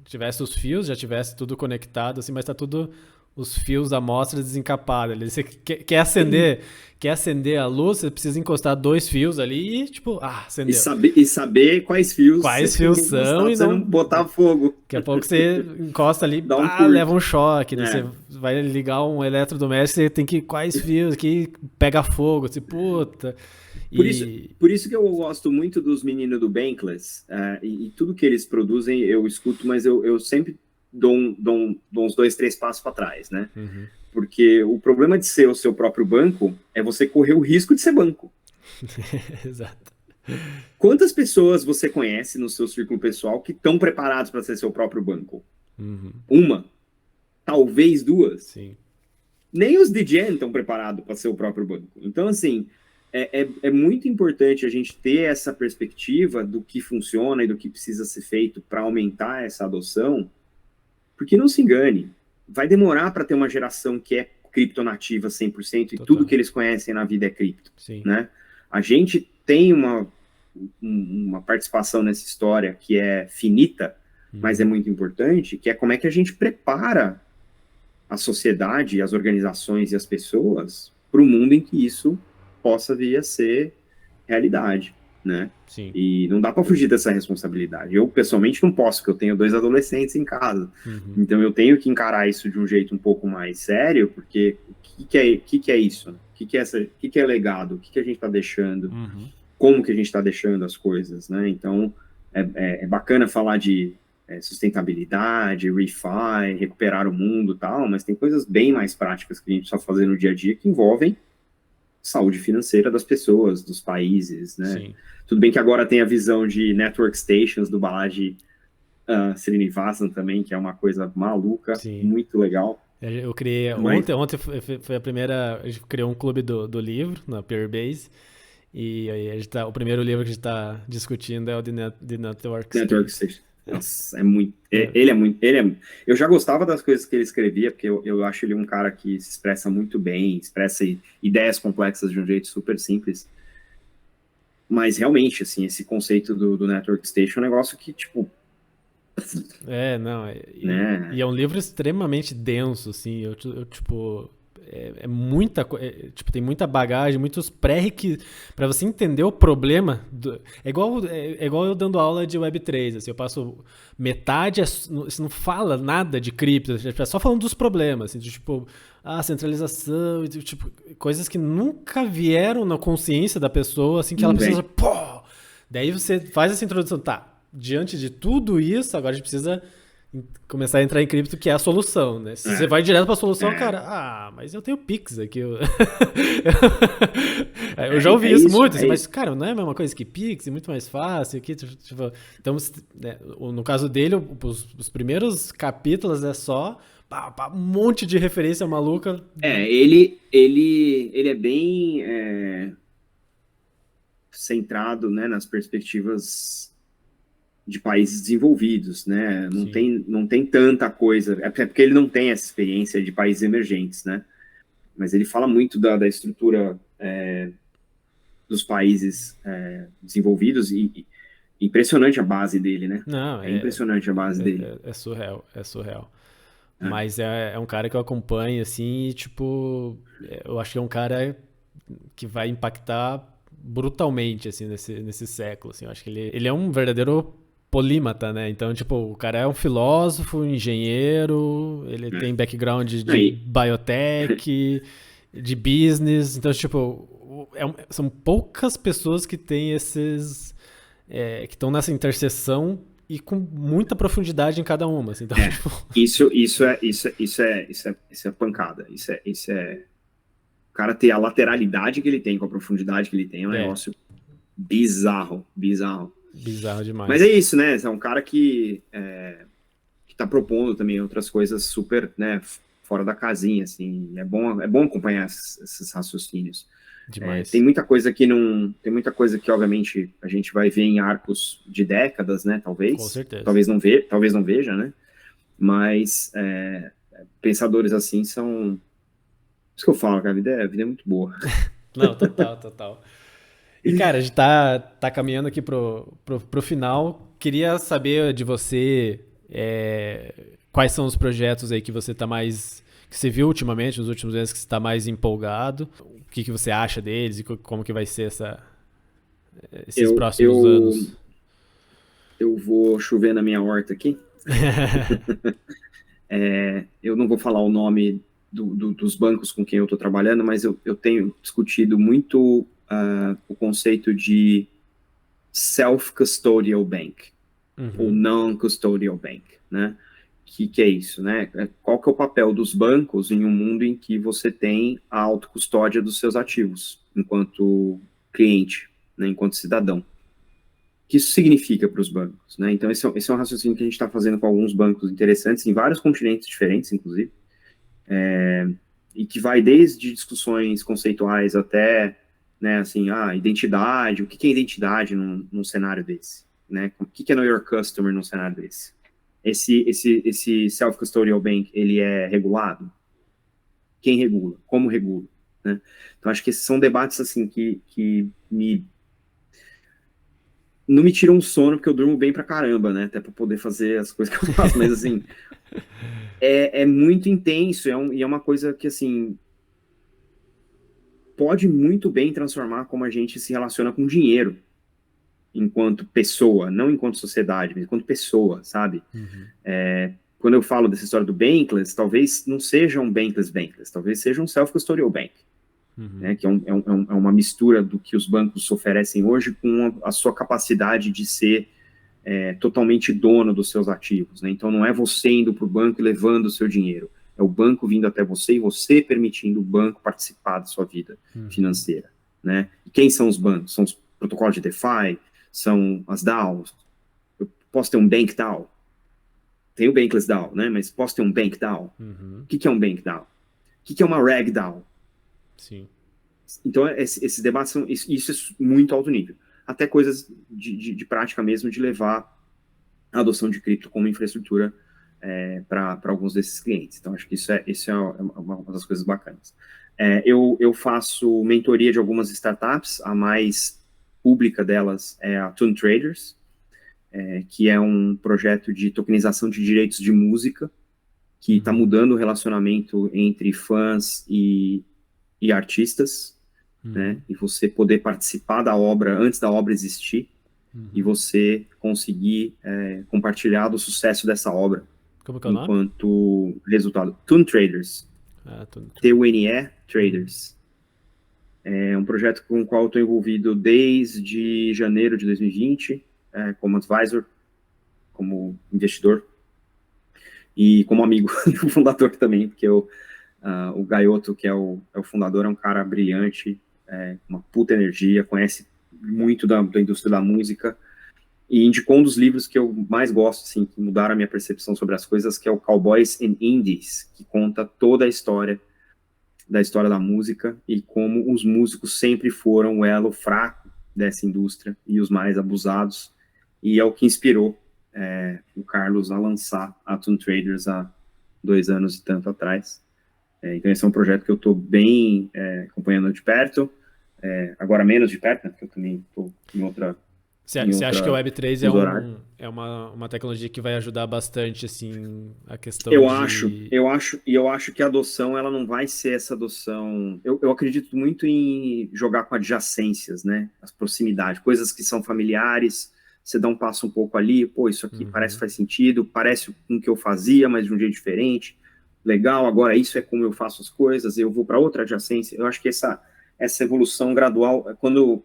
tivesse os fios, já tivesse tudo conectado, assim, mas tá tudo os fios da amostra desencapados ali. Você quer acender a luz, você precisa encostar 2 fios ali e, tipo, acendeu. E saber quais fios são e não botar fogo. Daqui a pouco você encosta ali, leva um choque, né? Você vai ligar um eletrodoméstico, você tem que quais fios aqui pega fogo, assim, puta. Por isso que eu gosto muito dos meninos do Bankless, e tudo que eles produzem eu escuto, mas eu sempre dou uns 2, 3 passos para trás, né? Porque o problema de ser o seu próprio banco é você correr o risco de ser banco. Exato. Quantas pessoas você conhece no seu círculo pessoal que estão preparados para ser seu próprio banco? Uma? Talvez 2? Sim. Nem os DJs estão preparados para ser o próprio banco. Então, assim, é muito importante a gente ter essa perspectiva do que funciona e do que precisa ser feito para aumentar essa adoção, porque não se engane, vai demorar para ter uma geração que é criptonativa 100% e tudo que eles conhecem na vida é cripto. Sim. Né? A gente tem uma participação nessa história que é finita, mas é muito importante, que é como é que a gente prepara a sociedade, as organizações e as pessoas para o mundo em que isso possa vir a ser realidade, né? Sim. E não dá para fugir dessa responsabilidade. Eu, pessoalmente, não posso, porque eu tenho 2 adolescentes em casa. Então, eu tenho que encarar isso de um jeito um pouco mais sério, porque o que é isso? O que é legado? O que a gente está deixando? Como que a gente está deixando as coisas, né? Então, é bacana falar de sustentabilidade, refi, recuperar o mundo e tal, mas tem coisas bem mais práticas que a gente precisa fazer no dia a dia que envolvem saúde financeira das pessoas, dos países, né? Sim. Tudo bem que agora tem a visão de network stations do Balaji Srinivasan também, que é uma coisa maluca, muito legal. Eu criei, ontem foi a primeira, a gente criou um clube do livro, na Peerbase, e aí o primeiro livro que a gente está discutindo é o de Network Station. Nossa, eu já gostava das coisas que ele escrevia, porque eu acho ele um cara que se expressa muito bem, expressa ideias complexas de um jeito super simples. Mas realmente, assim, esse conceito do Network Station é um negócio que, tipo... Não, né? e é um livro extremamente denso, assim, eu tipo, é muita coisa, tipo, tem muita bagagem, muitos pré-requisitos, pra você entender o problema, é igual eu dando aula de Web3, assim, eu passo metade, você não fala nada de cripto, é só falando dos problemas, assim, tipo, centralização, tipo, coisas que nunca vieram na consciência da pessoa, assim, que ela precisa, pô! Daí você faz essa introdução, tá, diante de tudo isso, agora a gente precisa começar a entrar em cripto, que é a solução, né? Se você vai direto pra solução, cara, mas eu tenho Pix aqui. Eu já ouvi isso muito, assim, mas, cara, não é a mesma coisa que Pix, é muito mais fácil. Aqui, tipo, então, né, no caso dele, os primeiros capítulos é só um monte de referência maluca. Ele é bem centrado, né, nas perspectivas de países desenvolvidos, né? Não tem tanta coisa, é porque ele não tem essa experiência de países emergentes, né? Mas ele fala muito da estrutura dos países desenvolvidos e impressionante a base dele, né? Não, impressionante a base dele. É surreal. Mas é um cara que eu acompanho, assim, e, tipo, eu acho que é um cara que vai impactar brutalmente, assim, nesse século, assim. Eu acho que ele é um verdadeiro polímata, né? Então, tipo, o cara é um filósofo, engenheiro, ele tem background de biotech, de business. Então, tipo, são poucas pessoas que têm esses... que estão nessa interseção e com muita profundidade em cada uma. Assim. Então, tipo... Isso é pancada. Isso é... O cara ter a lateralidade que ele tem com a profundidade que ele tem é um negócio bizarro. Bizarro demais. Mas é isso, né? É um cara que tá propondo também outras coisas super, né, fora da casinha, assim. É bom acompanhar esses raciocínios. Demais. Tem muita coisa que, obviamente, a gente vai ver em arcos de décadas, né? Talvez. Com certeza. Talvez não veja, né? Mas pensadores assim são... Isso que eu falo, cara, a vida é muito boa. Não, total. E, cara, a gente tá caminhando aqui pro final. Queria saber de você quais são os projetos aí que você tá mais... que você viu ultimamente, nos últimos meses, que você tá mais empolgado. O que você acha deles e como que vai ser esses próximos anos? Eu vou chover na minha horta aqui. Eu não vou falar o nome dos bancos com quem eu estou trabalhando, mas eu tenho discutido muito o conceito de self-custodial bank, ou non-custodial bank, né? Que é isso, né? Qual que é o papel dos bancos em um mundo em que você tem a autocustódia dos seus ativos, enquanto cliente, né? Enquanto cidadão? O que isso significa para os bancos, né? Então, esse é um raciocínio que a gente está fazendo com alguns bancos interessantes, em vários continentes diferentes, inclusive, e que vai desde discussões conceituais até, né, assim, identidade, o que é identidade num cenário desse, né? O que é know your customer num cenário desse? Esse self-custodial bank, ele é regulado? Quem regula? Como regula? Né? Então, acho que esses são debates, assim, que não me tiram um sono, porque eu durmo bem pra caramba, né? Até pra poder fazer as coisas que eu faço, mas, assim, é muito intenso, e é uma coisa que, assim, pode muito bem transformar como a gente se relaciona com dinheiro, enquanto pessoa, não enquanto sociedade, mas enquanto pessoa, sabe? Quando eu falo dessa história do bankless, talvez não seja um bankless, talvez seja um self-custodial bank, né? Que é uma mistura do que os bancos oferecem hoje com a sua capacidade de ser totalmente dono dos seus ativos, né? Então não é você indo para o banco e levando o seu dinheiro, é o banco vindo até você e você permitindo o banco participar da sua vida financeira, né? E quem são os bancos? São os protocolos de DeFi, são as DAOs. Eu posso ter um Bank DAO? Tem o Bankless DAO, né? Mas posso ter um Bank DAO? O que é um Bank DAO? O que é uma Reg DAO? Sim. Então, esses debates são... Isso é muito alto nível. Até coisas de prática mesmo, de levar a adoção de cripto como infraestrutura para alguns desses clientes. Então, acho que isso é uma das coisas bacanas. Eu faço mentoria de algumas startups há mais pública delas é a Toon Traders, que é um projeto de tokenização de direitos de música, que está mudando o relacionamento entre fãs e artistas, né? E você poder participar da obra antes da obra existir, e você conseguir compartilhar do sucesso dessa obra. Como que é o nome? Enquanto resultado. Toon Traders. TUNE Traders. É um projeto com o qual eu estou envolvido desde janeiro de 2020, como advisor, como investidor, e como amigo do fundador também, porque o Gaioto, que é o fundador, é um cara brilhante, uma puta energia, conhece muito da indústria da música, e indicou um dos livros que eu mais gosto, assim, que mudaram a minha percepção sobre as coisas, que é o Cowboys and Indies, que conta toda a história da música e como os músicos sempre foram o elo fraco dessa indústria e os mais abusados, e é o que inspirou o Carlos a lançar a Toon Traders há 2 anos e tanto atrás. Então esse é um projeto que eu estou bem acompanhando de perto, agora menos de perto, né, porque eu também estou em outra... Você acha que o Web3 é uma tecnologia que vai ajudar bastante, assim, a questão eu acho que a adoção, ela não vai ser essa adoção... Eu acredito muito em jogar com adjacências, né? As proximidades, coisas que são familiares, você dá um passo um pouco ali, pô, isso aqui parece que faz sentido, parece com o que eu fazia, mas de um jeito diferente, legal, agora isso é como eu faço as coisas, eu vou para outra adjacência. Eu acho que essa evolução gradual, quando...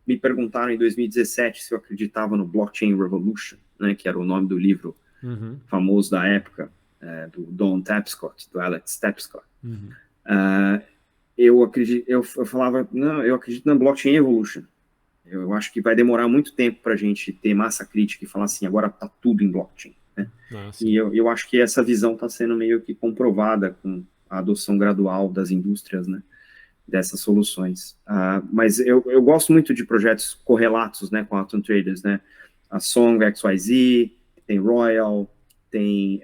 me perguntaram em 2017 se eu acreditava no Blockchain Revolution, né, que era o nome do livro famoso da época, do Don Tapscott, do Alex Tapscott. Eu falava, não, eu acredito na Blockchain Evolution. Eu acho que vai demorar muito tempo para a gente ter massa crítica e falar assim, agora está tudo em blockchain, né? E eu acho que essa visão está sendo meio que comprovada com a adoção gradual das indústrias, né, dessas soluções. Mas eu gosto muito de projetos correlatos, né, com a Toon Traders, né? A Song XYZ, tem Royal, tem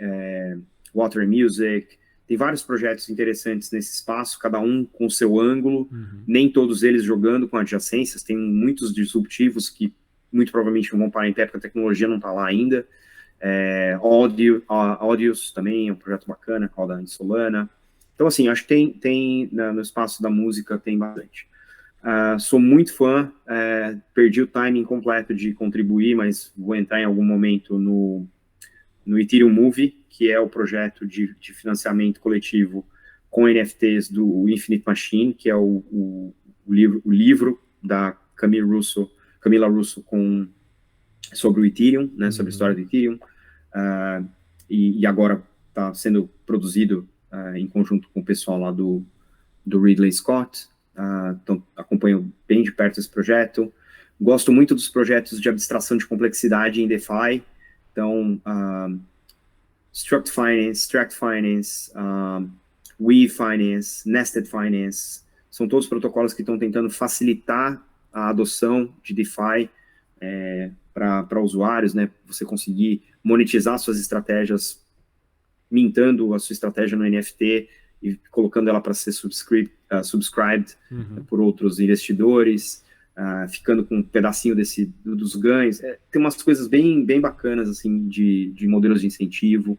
Water Music, tem vários projetos interessantes nesse espaço, cada um com o seu ângulo, nem todos eles jogando com adjacências, tem muitos disruptivos que muito provavelmente não vão parar em pé porque a tecnologia não está lá ainda. Audios também é um projeto bacana, roda em Solana. Então, assim, acho que tem no espaço da música, tem bastante. Sou muito fã, perdi o timing completo de contribuir, mas vou entrar em algum momento no Ethereum Movie, que é o projeto de financiamento coletivo com NFTs do Infinite Machine, que é o livro da Camila Russo sobre o Ethereum, né, sobre a história do Ethereum, e agora está sendo produzido em conjunto com o pessoal lá do Ridley Scott. Então acompanho bem de perto esse projeto. Gosto muito dos projetos de abstração de complexidade em DeFi. Então, Struct Finance, Tract Finance, Weave Finance, Nested Finance, são todos protocolos que estão tentando facilitar a adoção de DeFi para usuários, né? Você conseguir monetizar suas estratégias mintando a sua estratégia no NFT e colocando ela para ser subscribed por outros investidores, ficando com um pedacinho dos ganhos. Tem umas coisas bem bacanas, assim, de modelos de incentivo.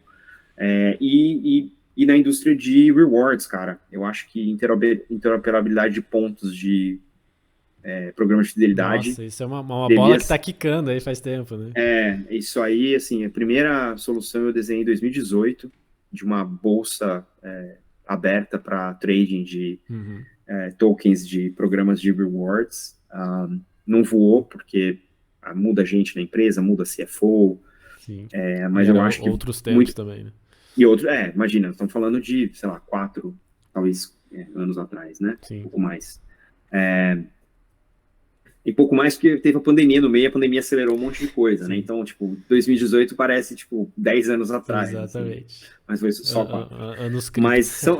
E na indústria de rewards, cara, eu acho que interoperabilidade de pontos de programas de fidelidade... Nossa, isso é uma bola que tá quicando aí faz tempo, né? Isso aí, assim, a primeira solução eu desenhei em 2018, de uma bolsa aberta para trading de tokens de programas de rewards. Não voou, porque muda gente na empresa, muda CFO. Sim. Mas eu acho que... outros tempos também, né? E imagina, estamos falando de, sei lá, 4, talvez, anos atrás, né? Sim. Um pouco mais. E pouco mais porque teve a pandemia no meio, a pandemia acelerou um monte de coisa, né? Então, tipo, 2018 parece, tipo, 10 anos atrás. Exatamente. Assim, mas foi só 4. Anos cripto. Mas são...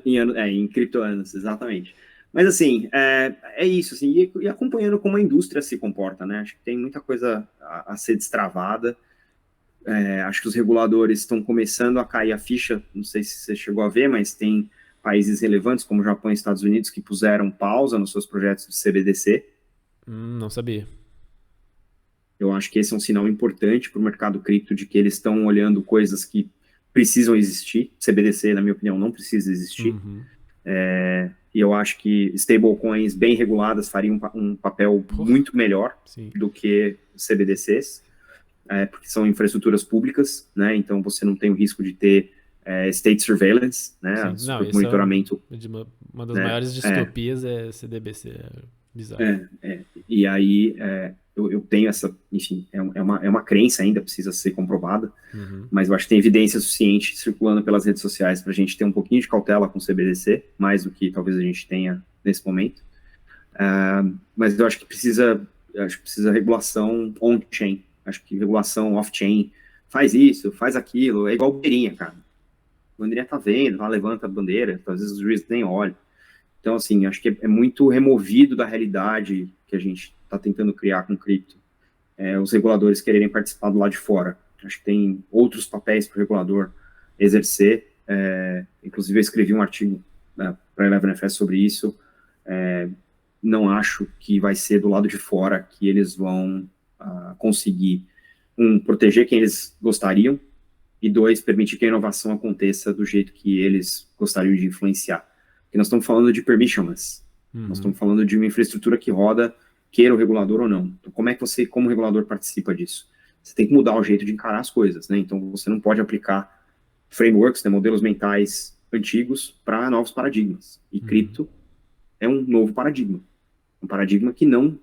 em criptoanos, exatamente. Mas, assim, é isso, assim, e acompanhando como a indústria se comporta, né? Acho que tem muita coisa a ser destravada. Acho que os reguladores estão começando a cair a ficha, não sei se você chegou a ver, mas tem países relevantes, como Japão e Estados Unidos, que puseram pausa nos seus projetos de CBDC, Não sabia. Eu acho que esse é um sinal importante para o mercado cripto de que eles estão olhando coisas que precisam existir. CBDC, na minha opinião, não precisa existir. E eu acho que stablecoins bem reguladas fariam um papel muito melhor do que CBDCs, porque são infraestruturas públicas, né? Então você não tem o risco de ter state surveillance, né? Monitoramento. Uma das maiores distopias é CDBC, bizarro. E aí eu tenho essa, enfim, é uma crença ainda, precisa ser comprovada, mas eu acho que tem evidência suficiente circulando pelas redes sociais para a gente ter um pouquinho de cautela com o CBDC, mais do que talvez a gente tenha nesse momento. Mas eu acho que precisa regulação on-chain, acho que regulação off-chain faz isso, faz aquilo, é igual bandeirinha, cara. A bandeirinha tá vendo, ela levanta a bandeira, às vezes os juízes nem olham. Então, assim, acho que é muito removido da realidade que a gente está tentando criar com cripto. Os reguladores quererem participar do lado de fora. Acho que tem outros papéis para o regulador exercer. Inclusive, eu escrevi um artigo para a 11FS sobre isso. Não acho que vai ser do lado de fora que eles vão conseguir, proteger quem eles gostariam, e 2, permitir que a inovação aconteça do jeito que eles gostariam de influenciar. Porque nós estamos falando de permissionless. Nós estamos falando de uma infraestrutura que roda, queira o regulador ou não. Então, como é que você, como regulador, participa disso? Você tem que mudar o jeito de encarar as coisas, né? Então, você não pode aplicar frameworks, né, modelos mentais antigos para novos paradigmas. E cripto é um novo paradigma. Um paradigma que não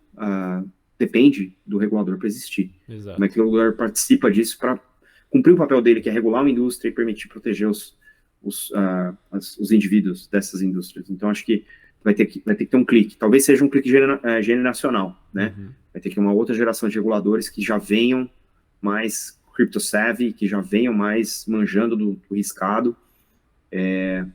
depende do regulador para existir. Exato. Como é que o regulador participa disso para cumprir o papel dele, que é regular uma indústria e permitir proteger os indivíduos dessas indústrias. Então, acho que vai ter que ter um clique. Talvez seja um clique generacional, né? Vai ter que ter uma outra geração de reguladores que já venham mais crypto-savvy, que já venham mais manjando do riscado,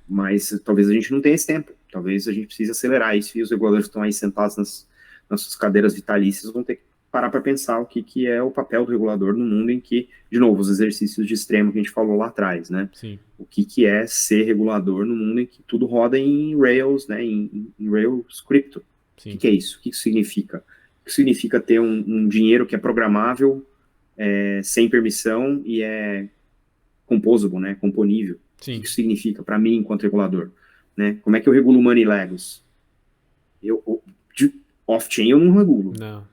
mas talvez a gente não tenha esse tempo. Talvez a gente precise acelerar isso, e os reguladores que estão aí sentados nas suas cadeiras vitalícias vão ter que parar para pensar o que é o papel do regulador no mundo em que, de novo, os exercícios de extremo que a gente falou lá atrás, né? Sim. O que é ser regulador no mundo em que tudo roda em Rails, né? Em Rails Crypto. O que é isso? O que isso significa? O que significa ter um dinheiro que é programável, sem permissão e é composable, né? Componível. Sim. O que isso significa para mim enquanto regulador? Né? Como é que eu regulo Money Legos? Off-chain eu não regulo. Não.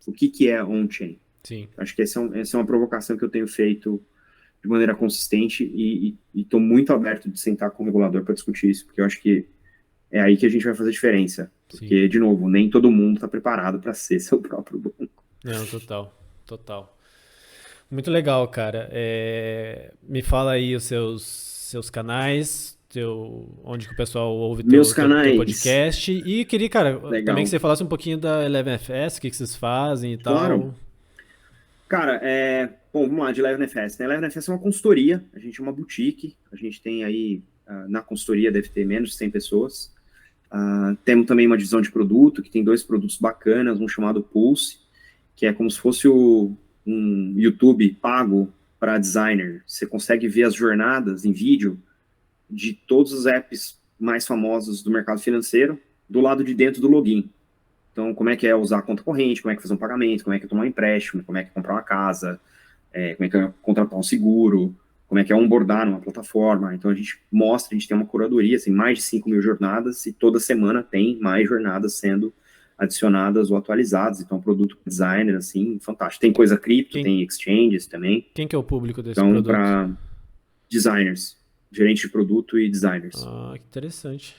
O que é on-chain? Sim. Acho que essa é uma provocação que eu tenho feito de maneira consistente e estou muito aberto de sentar com o regulador para discutir isso, porque eu acho que é aí que a gente vai fazer diferença. Porque, de novo, nem todo mundo está preparado para ser seu próprio banco. Não, total. Muito legal, cara. Me fala aí os seus canais, onde que o pessoal ouve teu podcast. E queria, cara, também que você falasse um pouquinho da 11FS, o que vocês fazem e tal. Claro. Cara, bom, vamos lá, de 11FS. A 11FS é uma consultoria, a gente é uma boutique, a gente tem aí, na consultoria deve ter menos de 100 pessoas. Temos também uma divisão de produto, que tem 2 produtos bacanas, um chamado Pulse, que é como se fosse um YouTube pago para designer. Você consegue ver as jornadas em vídeo de todos os apps mais famosos do mercado financeiro do lado de dentro do login. Então, como é que é usar a conta corrente, como é que fazer um pagamento, como é que é tomar um empréstimo, como é que é comprar uma casa, como é que é contratar um seguro, como é que é onboardar numa plataforma. Então, a gente tem uma curadoria, assim, mais de 5 mil jornadas, e toda semana tem mais jornadas sendo adicionadas ou atualizadas. Então, produto designer, assim, fantástico. Tem coisa cripto, tem exchanges também. Quem que é o público desse produto? Então, para designers, gerente de produto e designers. Que interessante.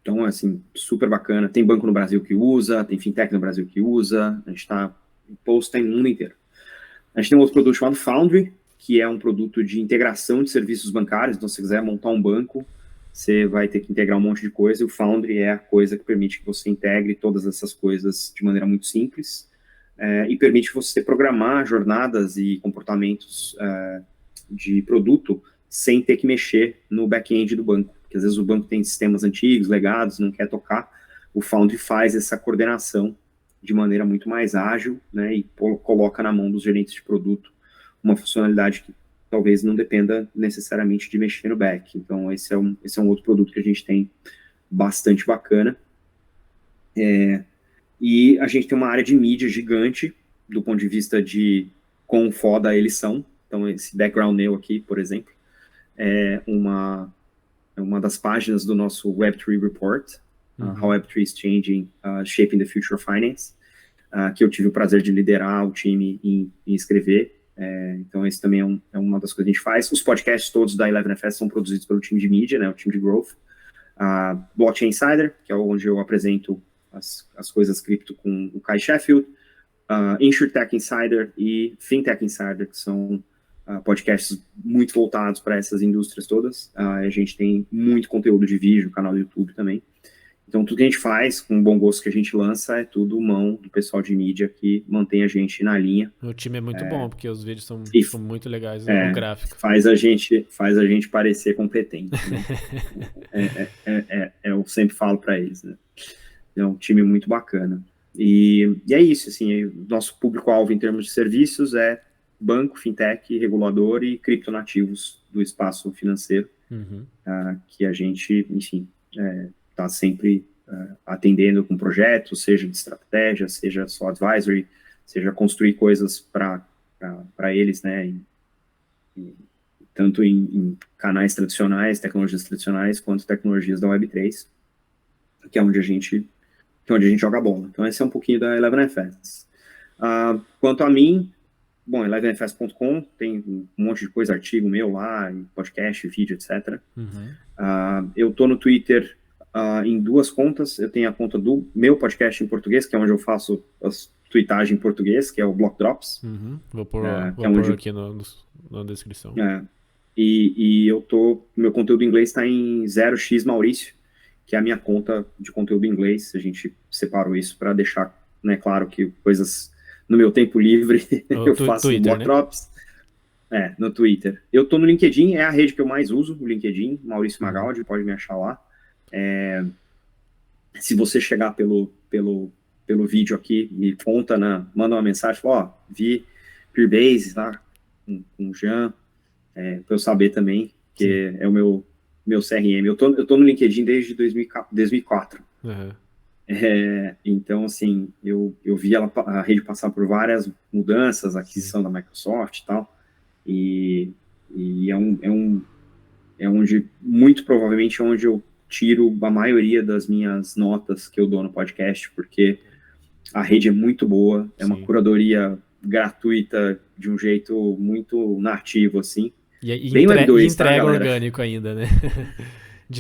Então, assim, super bacana. Tem banco no Brasil que usa, tem fintech no Brasil que usa, a gente está exposto no mundo inteiro. A gente tem um outro produto chamado Foundry, que é um produto de integração de serviços bancários. Então, se você quiser montar um banco, você vai ter que integrar um monte de coisa, e o Foundry é a coisa que permite que você integre todas essas coisas de maneira muito simples, e permite você programar jornadas e comportamentos de produto sem ter que mexer no back-end do banco, porque às vezes o banco tem sistemas antigos, legados, não quer tocar. O Foundry faz essa coordenação de maneira muito mais ágil, né, e coloca na mão dos gerentes de produto uma funcionalidade que talvez não dependa necessariamente de mexer no back. Então, esse é um outro produto que a gente tem bastante bacana. E a gente tem uma área de mídia gigante, do ponto de vista de quão foda eles são. Então, esse background meu aqui, por exemplo, é uma das páginas do nosso Web3 Report, How Web3 is Changing, Shaping the Future of Finance, que eu tive o prazer de liderar o time em escrever. Então, esse também é uma das coisas que a gente faz. Os podcasts todos da 11FS são produzidos pelo time de mídia, né, o time de growth. Blockchain Insider, que é onde eu apresento as coisas cripto com o Kai Sheffield, InsurTech Insider e FinTech Insider, que são podcasts muito voltados para essas indústrias todas. A gente tem muito conteúdo de vídeo no canal do YouTube também. Então, tudo que a gente faz, com o bom gosto que a gente lança, é tudo mão do pessoal de mídia que mantém a gente na linha. O time é muito bom, porque os vídeos são muito legais, no gráfico. Faz a gente parecer competente. Né? Eu sempre falo para eles, né? É um time muito bacana. E é isso, assim, nosso público-alvo em termos de serviços é banco, fintech, regulador e criptonativos do espaço financeiro, que a gente, enfim, está sempre atendendo com projetos, seja de estratégia, seja só advisory, seja construir coisas para eles, né, tanto em canais tradicionais, tecnologias tradicionais, quanto tecnologias da Web3, que é onde a gente joga bola. Então, esse é um pouquinho da 11FS. Quanto a mim, bom, 11fs.com, tem um monte de coisa, artigo meu lá, podcast, vídeo, etc. Eu tô no Twitter em 2 contas. Eu tenho a conta do meu podcast em português, que é onde eu faço as tweetagens em português, que é o Block Drops. Vou pôr aqui na descrição. E meu conteúdo em inglês está em 0x Maurício, que é a minha conta de conteúdo em inglês. A gente separou isso para deixar, né, claro que coisas no meu tempo livre eu faço no Block Drops. No Twitter. Eu tô no LinkedIn, é a rede que eu mais uso, o LinkedIn, Maurício Magaldi, pode me achar lá. Se você chegar pelo vídeo aqui, me conta, manda uma mensagem, vi Peerbase lá com o Jean, para eu saber também, que é o meu CRM. Eu tô no LinkedIn desde 2004. Então, assim, eu vi a rede passar por várias mudanças, aquisição da Microsoft e tal, e é onde, muito provavelmente, onde eu tiro a maioria das minhas notas que eu dou no podcast, porque a rede é muito boa, é uma curadoria gratuita de um jeito muito nativo, assim. E bem Web2, entrega orgânico ainda, né?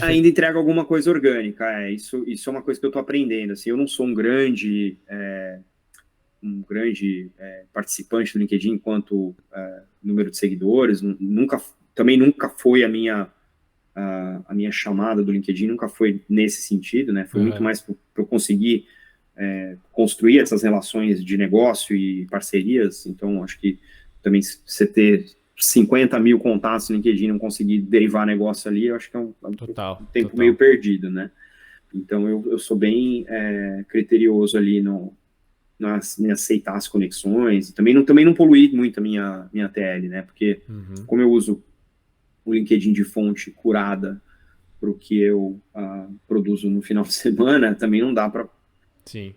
Ainda entrega alguma coisa orgânica, isso é uma coisa que eu tô aprendendo, assim, eu não sou um grande participante do LinkedIn enquanto número de seguidores, também nunca foi a minha chamada do LinkedIn, nunca foi nesse sentido, né, foi muito mais para eu conseguir construir essas relações de negócio e parcerias. Então acho que também você ter 50 mil contatos no LinkedIn e não conseguir derivar negócio ali, eu acho que é um tempo meio perdido, né? Então eu sou bem criterioso ali em aceitar as conexões, também não poluir muito a minha TL, né? Porque como eu uso o LinkedIn de fonte curada para o que eu produzo no final de semana, também não dá para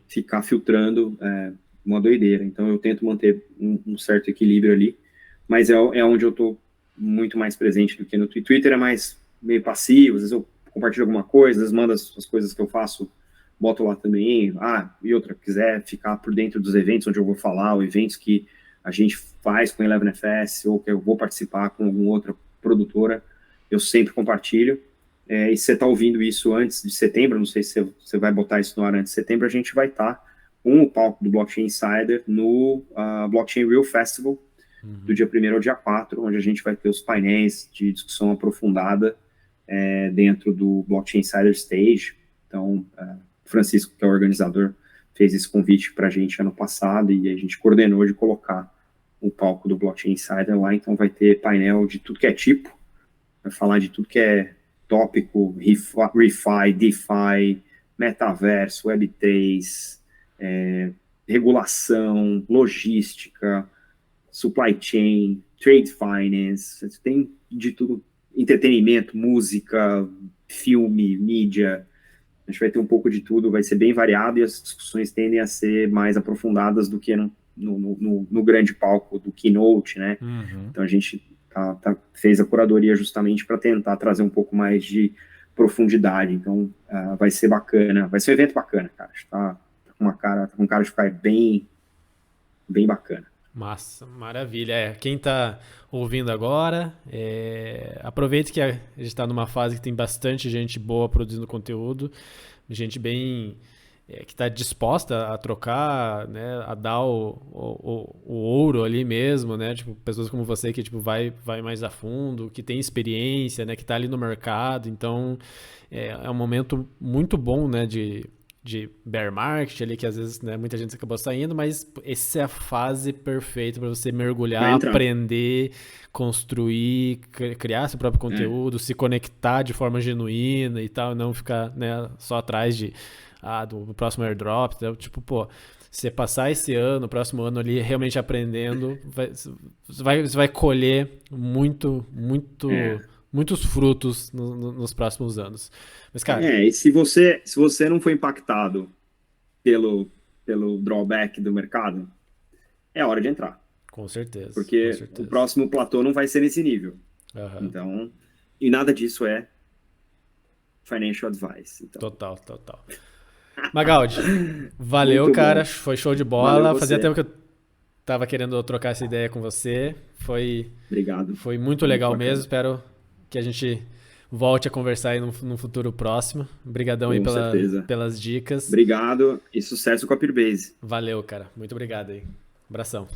ficar filtrando uma doideira. Então eu tento manter um certo equilíbrio ali, mas é onde eu estou muito mais presente do que no Twitter. Twitter é mais meio passivo, às vezes eu compartilho alguma coisa, às vezes mando as coisas que eu faço, boto lá também. E outra, quiser ficar por dentro dos eventos onde eu vou falar, ou eventos que a gente faz com a 11FS, ou que eu vou participar com alguma outra produtora, eu sempre compartilho. E se você está ouvindo isso antes de setembro, não sei se você vai botar isso no ar antes de setembro, a gente vai estar com o palco do Blockchain Insider no Blockchain Real Festival, do dia 1º ao dia 4, onde a gente vai ter os painéis de discussão aprofundada dentro do Blockchain Insider Stage. Então, o Francisco, que é o organizador, fez esse convite para a gente ano passado e a gente coordenou de colocar o palco do Blockchain Insider lá. Então, vai ter painel de tudo que é tipo, vai falar de tudo que é tópico, ReFi, DeFi, metaverso, Web3, regulação, logística, supply chain, trade finance, tem de tudo, entretenimento, música, filme, mídia, A gente vai ter um pouco de tudo, vai ser bem variado e as discussões tendem a ser mais aprofundadas do que no grande palco do keynote, né? Então a gente fez a curadoria justamente para tentar trazer um pouco mais de profundidade. Então vai ser bacana, vai ser um evento bacana, cara. Tá com cara de ficar bem bacana. Massa, maravilha. Quem está ouvindo agora, aproveite que a gente está numa fase que tem bastante gente boa produzindo conteúdo, gente bem que está disposta a trocar, né, a dar o ouro ali mesmo, né, tipo, pessoas como você que tipo, vai mais a fundo, que tem experiência, né, que está ali no mercado. Então é um momento muito bom, né, de bear market ali, que às vezes, né, muita gente acabou saindo, mas essa é a fase perfeita para você mergulhar, aprender, construir, criar seu próprio conteúdo, se conectar de forma genuína e tal, não ficar, né, só atrás do próximo airdrop. Então, tipo, pô, você passar esse ano, o próximo ano ali realmente aprendendo, você vai colher muitos frutos nos próximos anos. Mas, cara... e se você não foi impactado pelo drawback do mercado, é hora de entrar. Com certeza. Porque o próximo platô não vai ser nesse nível. Então, e nada disso é financial advice. Então. Total. Magaldi, valeu, muito cara. Bom. Foi show de bola. Fazia tempo que eu tava querendo trocar essa ideia com você. Obrigado. Foi muito legal mesmo. Espero que a gente volte a conversar aí num futuro próximo. Obrigadão aí pelas dicas. Obrigado e sucesso com a Peerbase. Valeu, cara. Muito obrigado aí. Abração.